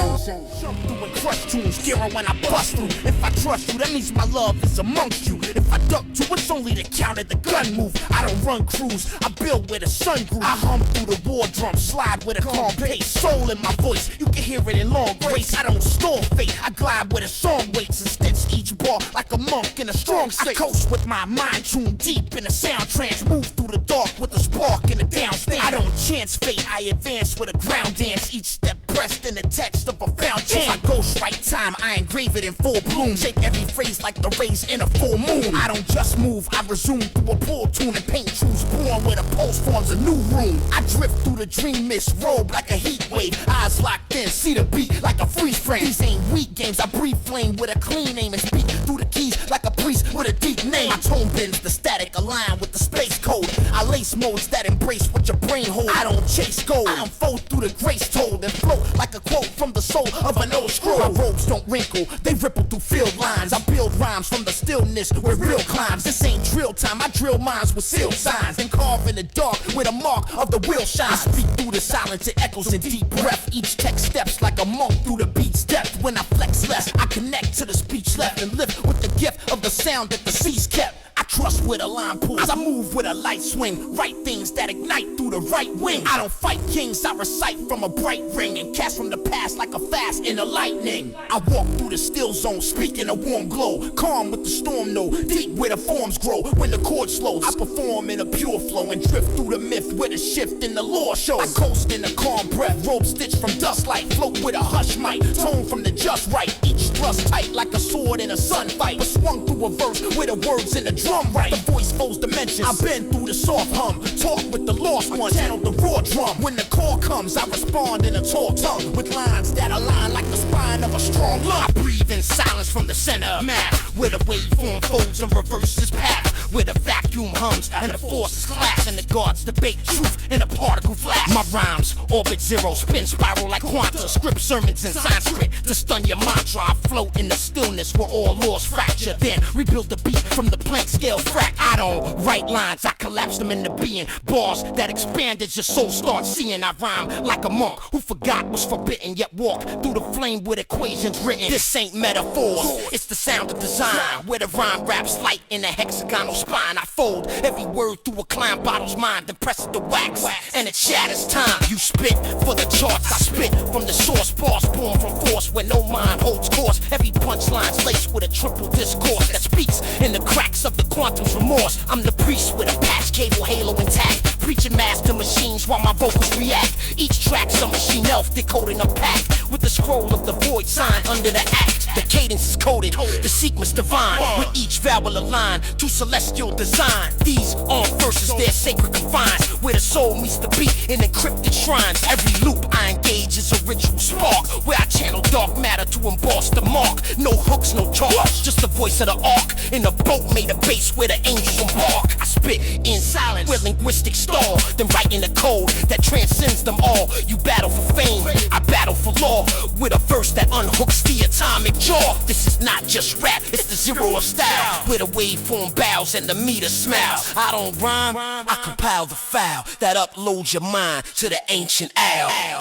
Jump through and crush tunes, Giro when I bust through. If I trust you, that means my love is amongst you. If I duck to, it's only the count of the gun move. I don't run crews, I build where the sun grew. I hum through the war drum, slide with a calm pace. Soul in my voice, you can hear it in long grace. I don't store fate, I glide where the song waits and stitch each bar like a monk in a strong state. I coast with my mind tuned deep in a sound trance. Move through the dark with a spark in the downstairs. I don't chance fate, I advance with a ground dance. Each step pressed in the text of a found chant. If I ghost right time, I engrave it in full bloom. Shape every phrase like the rays in a full moon. I don't just move, I resume through a pull tune and paint truths born where the pulse forms a new room. I drift through the dream mist, robe like a heat wave. Eyes locked in, see the beat like a freeze frame. These ain't weak games, I breathe flame with a clean aim and speak through the keys like a priest with a deep name. My tone bends the static, align with the space code. I lace modes that embrace what your brain holds. I don't chase gold, I unfold through the grace told and float like a quote from the soul of an old scroll. My robes don't wrinkle, they ripple through field lines. I build rhymes from the stillness where real climbs. This ain't drill time, I drill minds with seal signs and carve in the dark with a mark of the will shine. I speak through the silence, it echoes in deep breath. Each text steps like a monk through the beat's depth. When I flex less, I connect to the speech left and lift with the gift of the sound that the seas kept. I trust where the line pulls, I move with a light swing. Write things that ignite through the right wing. I don't fight kings, I recite from a bright ring and cast from the past like a fast in the lightning. I walk through the still zone, speaking a warm glow. Calm with the storm, no, deep where the forms grow. When the chord slows, I perform in a pure flow and drift through the myth where the shift in the lore shows. I coast in a calm breath, robe stitched from dust light. Float with a hush mic, tone from the just right. Each thrust tight like a sword in a sunfight, but swung through a verse with the words in the drum right. The voice flows dimensions, I've been through the soft hum. Talk with the lost one, channel the raw drum. When the call comes, I respond in a tall tongue with lines that align like the spine of a strong lung. I breathe in silence from the center of math, where the waveform folds and reverses path, where the vacuum hums and the forces clash and the gods debate truth in a particle flash. My rhymes orbit zero, spin spiral like quanta. Script sermons in Sanskrit to stun your mantra. I float in the stillness where all laws fracture, then rebuild the beat from the Planck scale frac. I don't write lines, I collapse them into being. Bars that expand as your soul starts seeing. I rhyme like a monk who forgot what's forbidden, yet walk through the flame with equations written. This ain't metaphors, it's the sound of design, where the rhyme wraps light in a hexagonal spine. I fold every word through a climb bottle's mind, then press it to wax, and it shatters time. You spit for the charts, I spit from the source. Bars born from force where no mind holds course. Every punchline's laced with a triple discourse that speaks in the cracks of the quantum's remorse. I'm the priest with a patch cable halo intact, preaching master machines while my vocals react. Each track's a machine elf decoding a pack with the scroll of the void sign under the act. The cadence is coded, the sequence divine, with each vowel aligned to celestial design. These armed verses, they're sacred confines, where the soul meets the beat in encrypted shrines. Every loop I engage is a ritual spark, where I channel dark matter to emboss the mark. No hooks, no talk, just the voice of the ark in a boat made of base where the angels embark. I spit in silence with linguistic stall, then write in a code that transcends them all. You battle for fame, I battle for law, with a verse that unhooks the atomic jaw. This is not just rap, it's the zero of style, where the waveform bows and the meter smiles. I don't rhyme, I compile the file that uploads your mind to the ancient owl.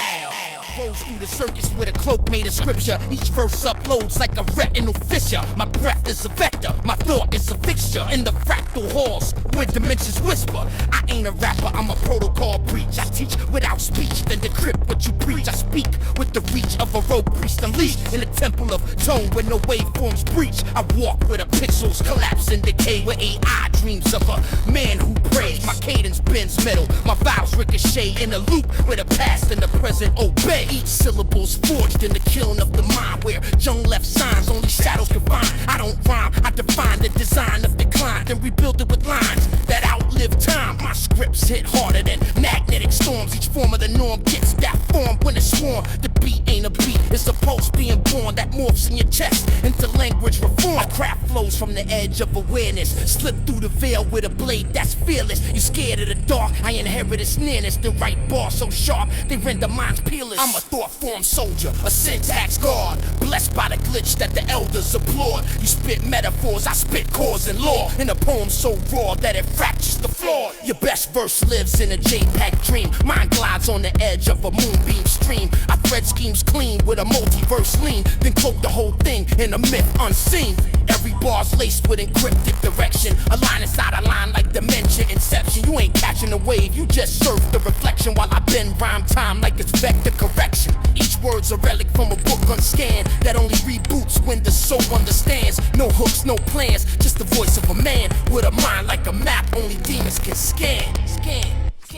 Flows through the circus with a cloak made of scripture. Each verse uploads like a retinal fissure. My breath is a vector, my thought is a fixture in the fractal halls where dimensions whisper. I ain't a rapper, I'm a protocol breach. I teach without speech, then decrypt what you preach. I speak with the reach of a rogue priest unleashed in a temple of tone where no waveforms breach. I walk where the pixels collapse and decay, where AI dreams of a man who prays. My cadence bends metal, my vowels ricochet in a loop where the past and the present obey. Each syllable's forged in the kiln of the mind, where Jung left signs only shadows can find. I don't rhyme, I define the design of decline, then rebuild it with lines that outlive time. My scripts hit harder than magnetic storms. Each form of the norm gets that form when it's sworn. The beat ain't a beat, it's a pulse being born that morphs in your chest into language reform. My craft flows from the edge of awareness, slip through the veil with a blade that's fearless. You scared of the dark, I inherit its nearness. The right bar so sharp, they render minds peerless. I'm a thought-formed soldier, a syntax guard, blessed by the glitch that the elders applaud. You spit metaphors, I spit cause and law, in a poem so raw that it fractures the floor. Your best verse lives in a JPEG dream. Mine glides on the edge of a moonbeam stream. I thread schemes clean with a multiverse lean, then cloak the whole thing in a myth unseen. Every bar's laced with encrypted direction, a line inside a line like dementia inception. You ain't catching the wave, you just surf the reflection while I bend rhyme time like it's vector correction. Each word's a relic from a book unscanned that only reboots when the soul understands. No hooks, no plans, just the voice of a man with a mind like a map only demons can scan.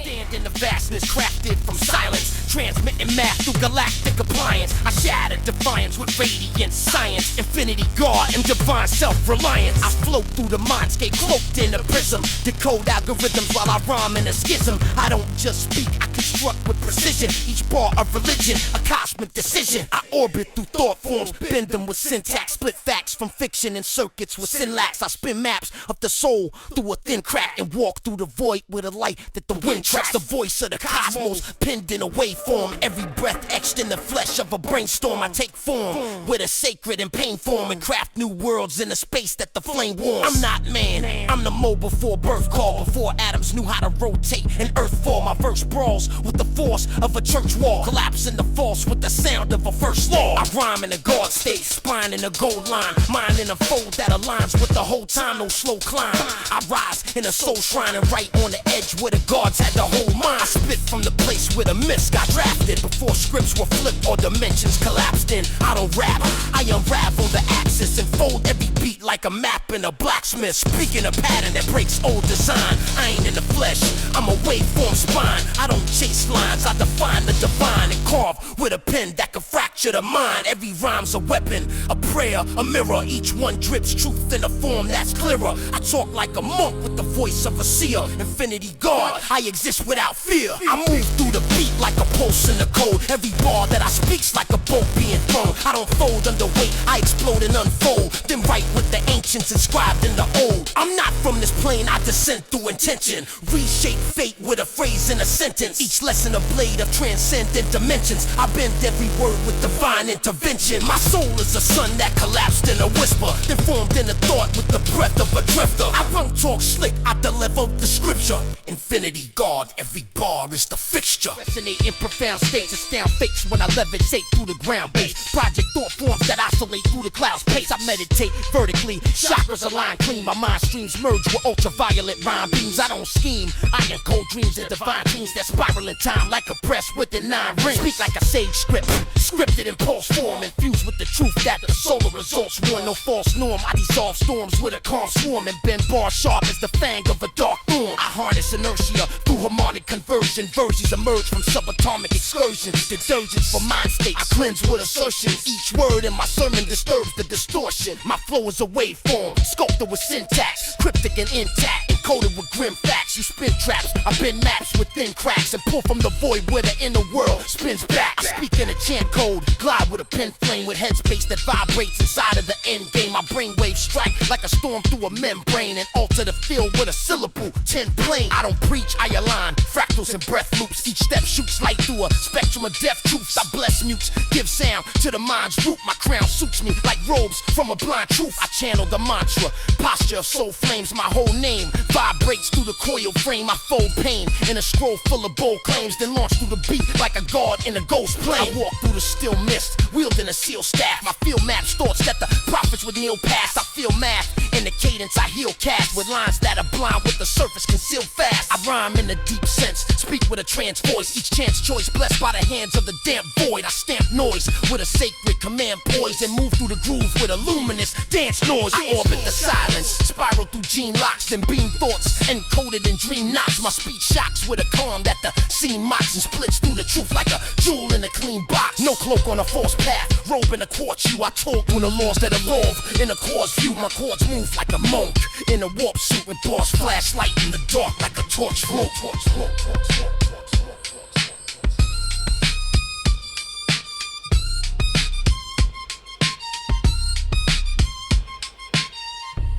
Stand in the vastness, crafted from silence, transmitting math through galactic appliance. I shatter defiance with radiant science, infinity guard and divine self-reliance. I float through the mindscape cloaked in a prism, decode algorithms while I rhyme in a schism. I don't just speak, I construct with precision. Each bar a religion, a cosmic decision. I orbit through thought forms, bend them with syntax, split facts from fiction and circuits with synlax. I spin maps of the soul through a thin crack and walk through the void with a light that the wind tracks. The voice of the cosmos pinned in a waveform, every breath etched in the flesh of a brainstorm. I take form with a sacred and pain form and craft new worlds in a space that the flame warms. I'm not man, I'm the mo before birth call, before atoms knew how to rotate and earth fall. My verse brawls with the force of a church wall, collapsing the false with the sound of a first law. I rhyme in a guard state, spine in a gold line, mind in a fold that aligns with the whole time, no slow climb. I rise in a soul shrine and right on the edge where the guards had the whole mind. I spit from the place where the myths got drafted before scripts were flipped or dimensions collapsed in. I don't rap, I unravel the axis and fold every beat like a map in a blacksmith, speaking a pattern that breaks old design. I ain't in the flesh, I'm a waveform spine. I don't chase lines, I define the divine and carve with a pen that can fracture the mind. Every rhyme's a weapon, a prayer, a mirror. Each one drips truth in a form that's clearer. I talk like a monk with the voice of a seer, infinity guard. I exist without fear. I move through the beat like a pulse in the code. Every bar that I speak's like a boat being thrown. I don't fold under weight, I explode and unfold, then write with the ancients inscribed in the old. I'm not from this plane, I descend through intention, reshape fate with a phrase in a sentence. Each lesson a blade of transcendent dimensions. I bend every word with divine intervention. My soul is a sun that collapsed in a whisper, then formed in a thought with the breath of a drifter. I won't talk slick, I deliver the scripture. Infinity guard, every bar is the fixture. Resonate in profound states, astound fakes when I levitate through the ground base. Project thought forms that oscillate through the clouds pace. I meditate vertically, chakras align clean. My mind streams merge with ultraviolet rhyme beams. I don't scheme, I am cold dreams and divine dreams that spiral in time like a press with the 9 rings. Speak like a sage script, scripted in pulse form, infused with the truth that the solar results warn. No false norm, I dissolve storms with a calm swarm and bend bars sharp as the fang of a dark thorn. I harness inertia through harmonic conversion. Versions emerge from subatomic excursions, detergents for mind states. I cleanse with assertions. Each word in my sermon disturbs the distortion. My flow is a waveform, sculpted with syntax, cryptic and intact, encoded with grim facts. You spin traps, I bend maps within cracks and pull from the void where the inner world spins back. I speak in a chant code, glide with a pen flame with headspace that vibrates inside of the end game. My brainwaves strike like a storm through a membrane and alter the field with a syllable 10 plane. I don't preach, I align fractals and breath loops. Each step shoots light through a spectrum of deaf truths. I bless mutes, give sound to the mind's root. My crown suits me like robes from a blind truth. I channel the mantra, posture of soul flames. My whole name vibrates through the coil frame. I fold pain in a scroll full of bold claims, then launch through the beat like a god in a ghost plane. I walk through the still mist, wielding a seal staff. My field maps thoughts that the prophets would kneel past. I feel math in the cadence I heal cast, with lines that are blind with the surface concealed fast. I rhyme in a deep sense, speak with a trance voice. Each chance choice blessed by the hands of the damp void. I stamp noise with a sacred command poise, and move through the groove with a luminous dance noise. I orbit the silence, spiral through gene locks, then beam thoughts encoded in dream knots. My speech shocks with a calm that the scene mocks, and splits through the truth like a jewel in a clean box. No cloak on a false path, robe in a quartz hue. I talk through the laws that evolve in a cause view. My chords move like a monk in a warp suit, with bars flashlight in the dark like a torch float.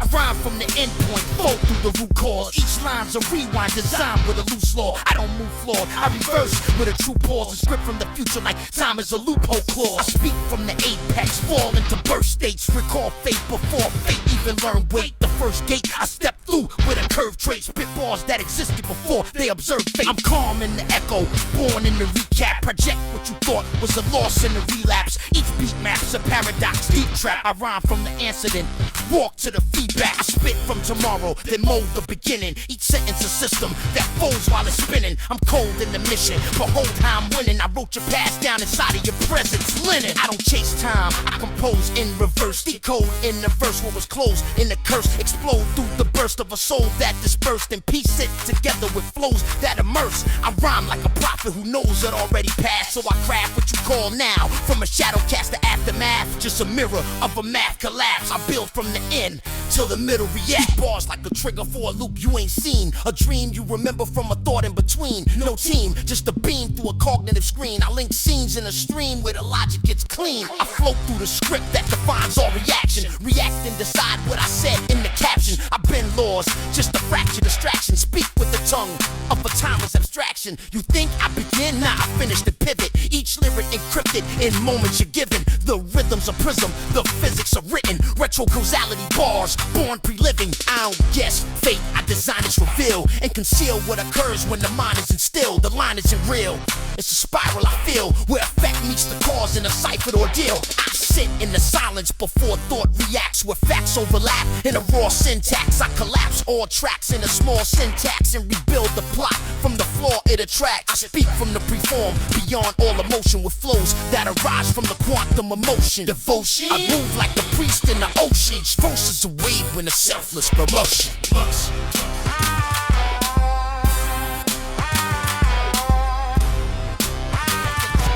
I rhyme from the end point, flow through the root cause. Each line's a rewind designed with a loose law. I don't move flawed, I reverse with a true pause. A script from the future like time is a loophole clause. I speak from the apex, fall into birth states. Recall fate before fate even learn weight. The first gate I step through with a curved trait. Spit bars that existed before they observed fate. I'm calm in the echo, born in the recap. Project what you thought was a loss in the relapse. Each beat map's a paradox, deep trap. I rhyme from the answer, then walk to the feedback. I spit from tomorrow, then mold the beginning. Each sentence a system that folds while it's spinning. I'm cold in the mission, behold how I'm winning. I wrote your past down inside of your presence, linen. I don't chase time, I compose in reverse. Decode in the verse what was closed in the curse. Explode through the burst of a soul that dispersed, and piece it together with flows that immerse. I rhyme like a prophet who knows it already passed, so I craft what you call now. From a shadow cast to aftermath, just a mirror of a math collapse. I build from the end till the middle react. Bars like a trigger for a loop you ain't seen. A dream you remember from a thought in between. No team, just a beam through a cognitive screen. I link scenes in a stream where the logic gets clean. I float through the script that defines all reaction. React and decide what I said in the caption. I bend laws, just a fraction distraction. Speak with the tongue of a timeless abstraction. You think I begin? Nah, I finish the pivot. Each lyric encrypted in moments you're given. The rhythm's a prism, the physics are written. Retro causality bars, born pre-living. I don't guess fate, I design it's reveal and conceal what occurs when the mind is instilled. The line isn't real, it's a spiral I feel, where effect meets the cause in a ciphered ordeal. I sit in the silence before thought reacts, where facts overlap in a raw syntax. I collapse all tracks in a small syntax and rebuild the plot from the floor it attracts. I speak from the preform, beyond all emotion, with flows that arise from the quantum emotion. Devotion, I move like the priest in the ocean. Each verse is a wave when a selfless promotion.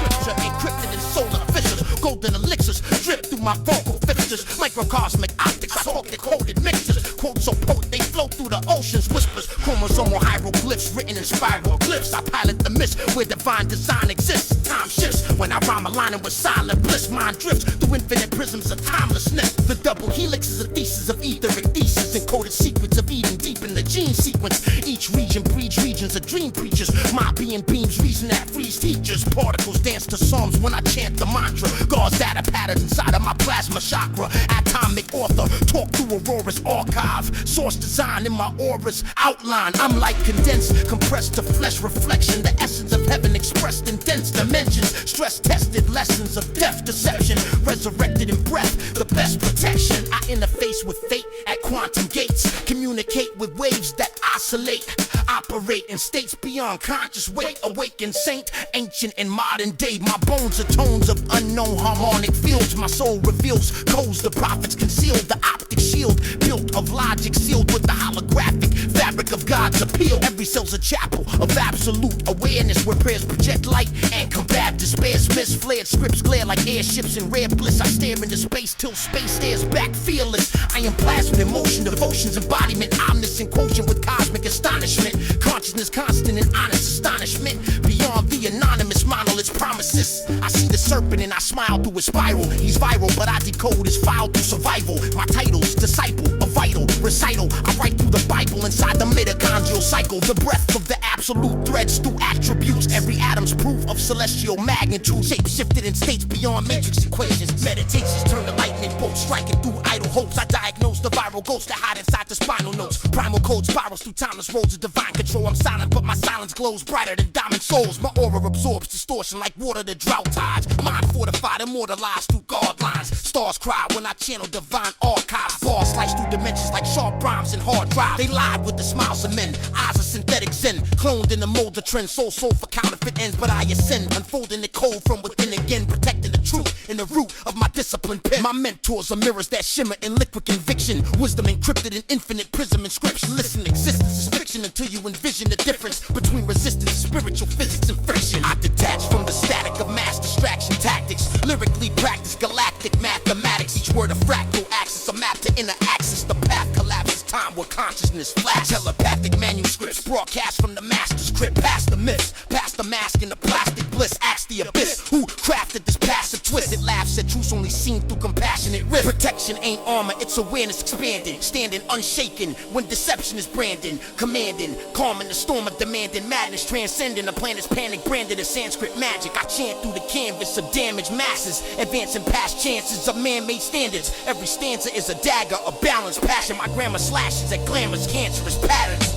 Scripture encrypted in solar fissures, golden elixirs drip through my vocal fixtures. Microcosmic optics, I talk decoded mixtures. Quotes so potent they flow through the oceans. Whispers, chromosomal hieroglyphs written in spiral glyphs. I pilot the mist where divine design exists. Time shifts when I rhyme aligning with silent bliss. Mind drifts through infinite prisms of timelessness. The double helix is a thesis of etheric thesis, encoded secrets of Eden deep in the gene sequence. Each region breeds regions of dream preachers. My being beams reason that frees teachers. Particles dance to psalms when I chant the mantra. God's data patterns inside of my plasma chakra. Atomic author, talk through Aurora's archive. Source design in my aura's outline. I'm like condensed, compressed to flesh reflection. The essence of heaven expressed in dense dimensions. Stress tested lessons of death deception. Resurrected in breath, the best protection. I interface with fate at quantum gates. Communicate with waves that oscillate. Operate in states beyond conscious weight. Awakened saint, ancient and modern day. My bones are tones of unknown harmonic fields. My soul reveals codes the prophets concealed. The optic shield built of logic sealed with the holographic fabric of God's appeal. Every cell's a chapel of absolute awareness, where prayers project light and combat despairs. Misflared scripts glare like airships in rare bliss. I stare into space till space stares back fearless. I am plasma in motion, devotion's embodiment. Omniscient quotient with cosmic astonishment. Consciousness constant and honest astonishment. Beyond the anonymous monolith's promises, I see the serpent and I smile through his spiral. He's viral, but I decode his file through survival. My title's disciple, a vital recital. I write through the Bible inside the mitochondrial cycle. The breath of the absolute absolute threads through attributes. Every atom's proof of celestial magnitude. Shape shifted in states beyond matrix equations. Meditations turn to lightning bolts, striking through idle hopes. I diagnose the viral ghosts that hide inside the spinal notes. Primal code spirals through timeless roads of divine control. I'm silent, but my silence glows brighter than diamond souls. My aura absorbs distortion like water that drought tides. Mind fortified, immortalized through guard lines. Stars cry when I channel divine archives. Bars slice through dimensions like sharp rhymes and hard drive. They lied with the smiles of men. Eyes of synthetic zen, cloned in the mold of trend. Soul for counterfeit ends, but I ascend, unfolding the code from within again, protecting the truth in the root of my discipline pen. My mentors are mirrors that shimmer in liquid conviction. Wisdom encrypted in infinite prism inscription. Listen, existence is fiction until you envision the difference between resistance, spiritual physics, and friction. I detach from the static of mass distraction tactics. Lyrically practice galactic mathematics. Each word a fractal axis, a map to inner axis. The path collapses time where consciousness flash. Telepathic manuscripts broadcast from the master's crypt. Past the myths, past the mask and the plastic bliss. Ask the abyss who crafted this passive twist. It laughs at truths only seen through compassionate risk. Protection ain't armor, it's awareness expanding. Standing unshaken when deception is branding. Commanding, calming the storm of demanding madness. Transcending the planet's panic branded as Sanskrit magic. I chant through the canvas of damaged masses. Advancing past chances of man-made standards. Every stanza is a dagger, a balanced passion. My grammar slashes at glamorous cancerous patterns.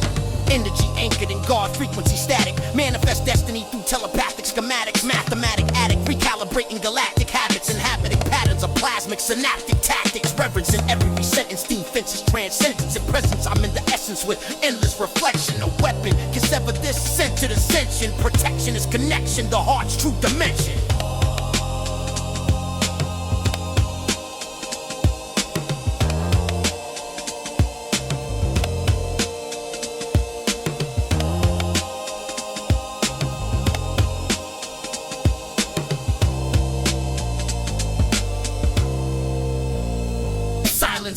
Energy anchored in God, frequency static. Manifest destiny through telepathic schematics. Mathematic addict, recalibrating galactic habits. Inhabiting patterns of plasmic synaptic tactics. Reverence in every sentence. Theme fences transcendence and presence. I'm in the essence with endless reflection. A weapon can sever this centered ascension. Protection is connection, the heart's true dimension.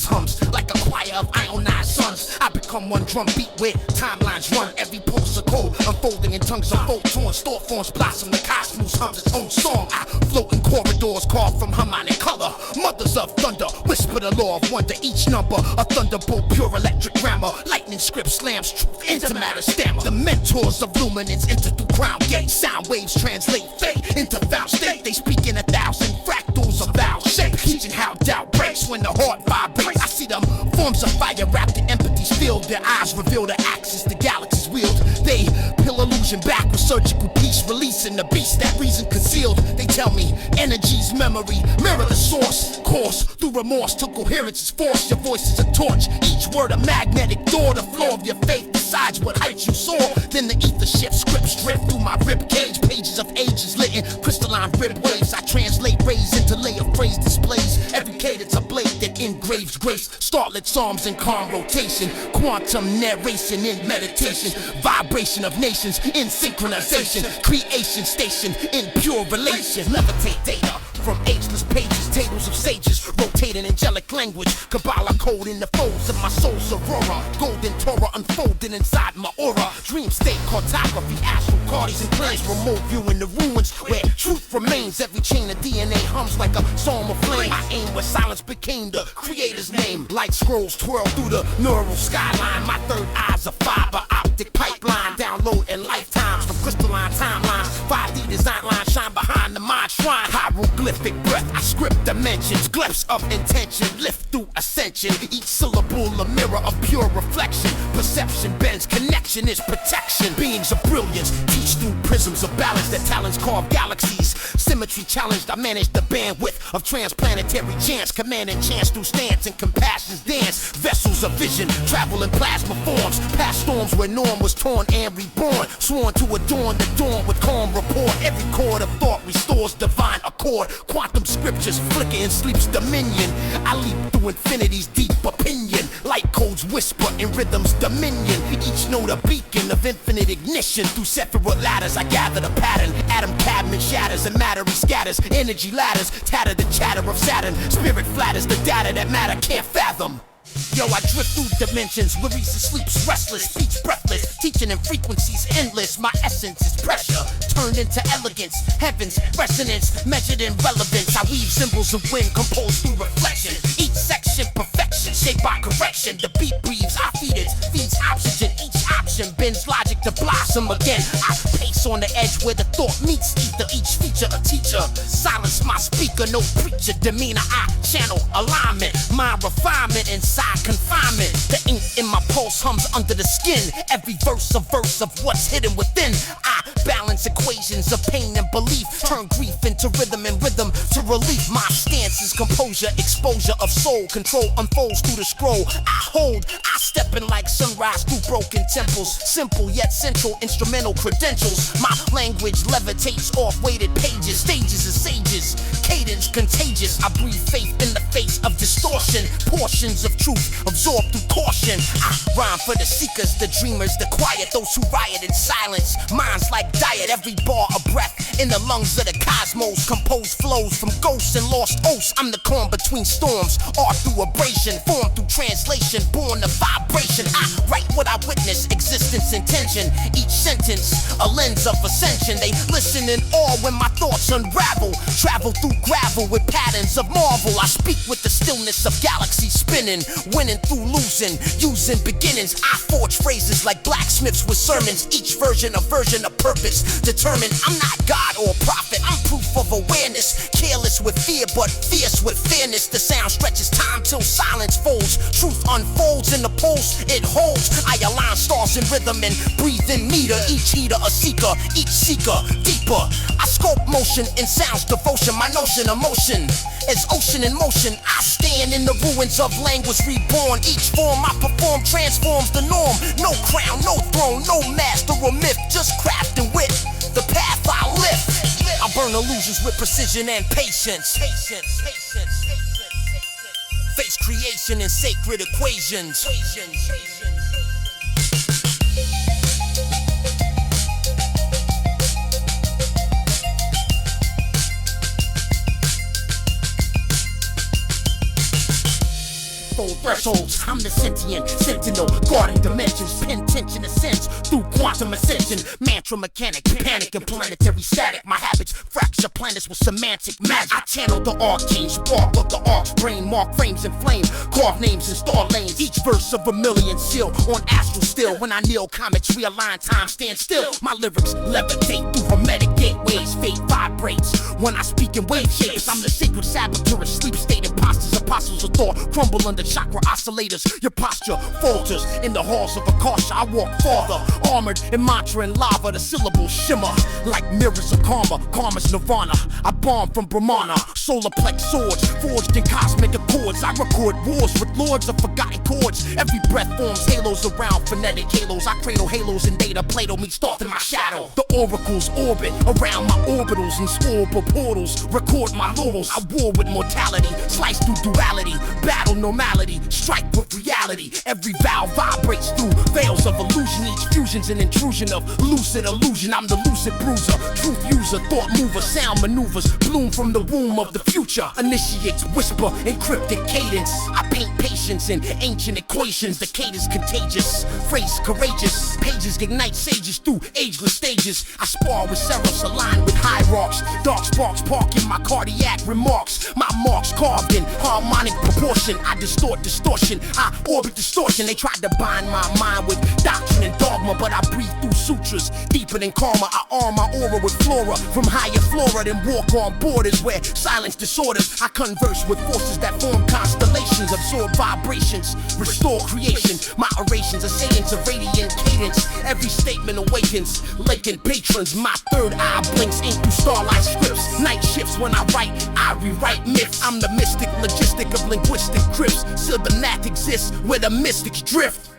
Hums like a choir of ionized suns. I become one drum beat where timelines run. Every pulse a code unfolding in tongues of folk torn. Store forms blossom, the cosmos hums its own song. I float in corridors carved from harmonic color. Mothers of thunder whisper the law of wonder. Each number a thunderbolt, pure electric grammar. Lightning script slams truth into matter stammer. The mentors of luminance enter through crown gates. Sound waves translate fate into foul state. They speak in 1,000 fractals of vowel shape. Teaching how doubt breaks when the heart vibrates. I see them forms of fire wrapped in empathy's field. Their eyes reveal the axis the galaxies wield. They peel illusion back with surgical peace, releasing the beast that reason concealed. They tell me energy's memory, mirror the source. Course through remorse till coherence is forced. Your voice is a torch, each word a magnetic door. The floor of your faith decides what height you soar. Then the ether shifts, scripts drift through my rib cage. Pages of ages lit in crystalline rib waves. I translate rays into layer phrase displays. Every cadence a blade that engraves grace. Starlit psalms in calm rotation. Quantum narration in meditation. Vibration of nations in synchronization. Creation station in pure relation. Levitate data from ageless pages. Tables of sages rotating angelic language. Kabbalah code in the folds of my soul's aurora. Golden Torah unfolding inside my aura. Dream state cartography. Astral parties and plans. Remote view in the ruins where truth remains. Every chain of DNA hums like a psalm of flame. I aim where silence became the creator's name. Light scrolls twirl through the neural skyline. My third eye's a fiber optic pipeline. Download in lifetimes from crystalline timelines. 5D design lines shine behind the mind shrine. Hieroglyphic breath, I script dimensions. Glyphs of intention, lift through ascension. Each syllable a mirror of pure reflection. Perception bends, connection is protection. Beings of brilliance, teach through prisms of balance. That talents carve galaxies. Symmetry challenged, I manage the bandwidth of transplanetary chance. Commanding chance through stance and compassion's dance. Vessels of vision, travel in plasma forms. Past storms where norm was torn and reborn. Sworn to adorn the dawn with calm rapport. Every chord of thought restores divine accord. Quantum scriptures flicker in sleep's dominion. I leap through infinity's deep opinion. Light codes whisper in rhythm's dominion. Each note a beacon of infinite ignition. Through separate ladders I gather the pattern. Atom cabinet shatters and matter scatters. Energy ladders tatter the chatter of Saturn. Spirit flatters the data that matter can't fathom. Yo, I drift through dimensions. Larissa sleeps restless, speech breathless. Teaching in frequencies endless. My essence is pressure turned into elegance. Heaven's resonance measured in relevance. I weave symbols of wind composed through reflection. Each section perfection shaped by correction. The beat breathes, I feed it. Feeds oxygen, each option friction bends logic to blossom again. I pace on the edge where the thought meets ether. Each feature a teacher. Silence my speaker, no preacher demeanor. I channel alignment, mind refinement inside confinement. The ink in my pulse hums under the skin. Every verse a verse of what's hidden within. I balance equations of pain and belief. Turn grief into rhythm and rhythm to relief. My stance is composure, exposure of soul. Control unfolds through the scroll. I hold, I step in like sunrise through broken temples. Simple yet central, instrumental credentials. My language levitates off weighted pages. Stages of sages, cadence contagious. I breathe faith in the face of distortion. Portions of truth absorbed through caution. I rhyme for the seekers, the dreamers, the quiet. Those who riot in silence. Minds like diet, every bar a breath. In the lungs of the cosmos, composed flows from ghosts and lost oaths. I'm the calm between storms. Art through abrasion, formed through translation. Born of vibration. I write what I witness, existence intention. Each sentence, a lens of ascension. They listen in awe when my thoughts unravel. Travel through gravel with patterns of marvel. I speak with the stillness of galaxies spinning. Winning through losing, using beginnings. I forge phrases like blacksmiths with sermons. Each version a version of purpose. Determined, I'm not God or prophet. I'm proof of awareness. Careless with fear, but fierce with fairness. The sound stretches time till silence folds. Truth unfolds in the pulse it holds. I align stars in rhythm and breathe in meter. Each heater a seeker, each seeker deeper. I sculpt motion in sounds devotion. My notion of motion is ocean in motion. I stand in the ruins of language reborn. Each form I perform transforms the norm. No crown, no throne, no master or myth. Just craft and wit, the path I lift. I burn illusions with precision and patience. Face creation in sacred equations. Thresholds, I'm the sentient sentinel, guarding dimensions, pin tension ascends through quantum ascension, mantra mechanic, panic and planetary static. My habits fracture planets with semantic magic. I channel the arcane spark of the arc's brain, mark frames in flame, carve names in star lanes. Each verse of a million seal on astral still. When I kneel, comets realign, time stand still. My lyrics levitate through hermetic gateways, fate vibrates when I speak in wave shapes. I'm the sacred saboteur, a sleep state, imposters, apostles of thought crumble under chakra oscillators. Your posture falters in the halls of Akasha. I walk farther, armored in mantra and lava. The syllables shimmer like mirrors of karma. Karma's nirvana. I bomb from Brahmana. Solar plex swords forged in cosmic accords. I record wars with lords of forgotten chords. Every breath forms halos around phonetic halos. I cradle halos in data. Plato meets thought in my shadow. The oracles orbit around my orbitals and orbital portals. Record my laurels. I war with mortality. Slice through duality. Battle normality. Strike with reality. Every vowel vibrates through veils of illusion. Each fusion's an intrusion of lucid illusion. I'm the lucid bruiser, truth user, thought mover, sound maneuvers. Bloom from the womb of the future. Initiates whisper in cryptic cadence. I paint patience in ancient equations. The cadence contagious, phrase courageous. Pages ignite sages through ageless stages. I spar with seraphs aligned with hierarchs. Dark sparks park in my cardiac remarks. My marks carved in harmonic proportion. I distort distortion, I orbit distortion. They tried to bind my mind with doctrine and dogma, but I breathe through sutras deeper than karma. I arm my aura with flora from higher flora, then walk on borders where silence disorders. I converse with forces that form constellations, absorb vibrations, restore creation. My orations are sayings of radiant cadence. Every statement awakens, laking patrons. My third eye blinks ink through starlight scripts. Night shifts when I write, I rewrite myths. I'm the mystic, logistic of linguistic crypts. Subinac exists where the mystics drift.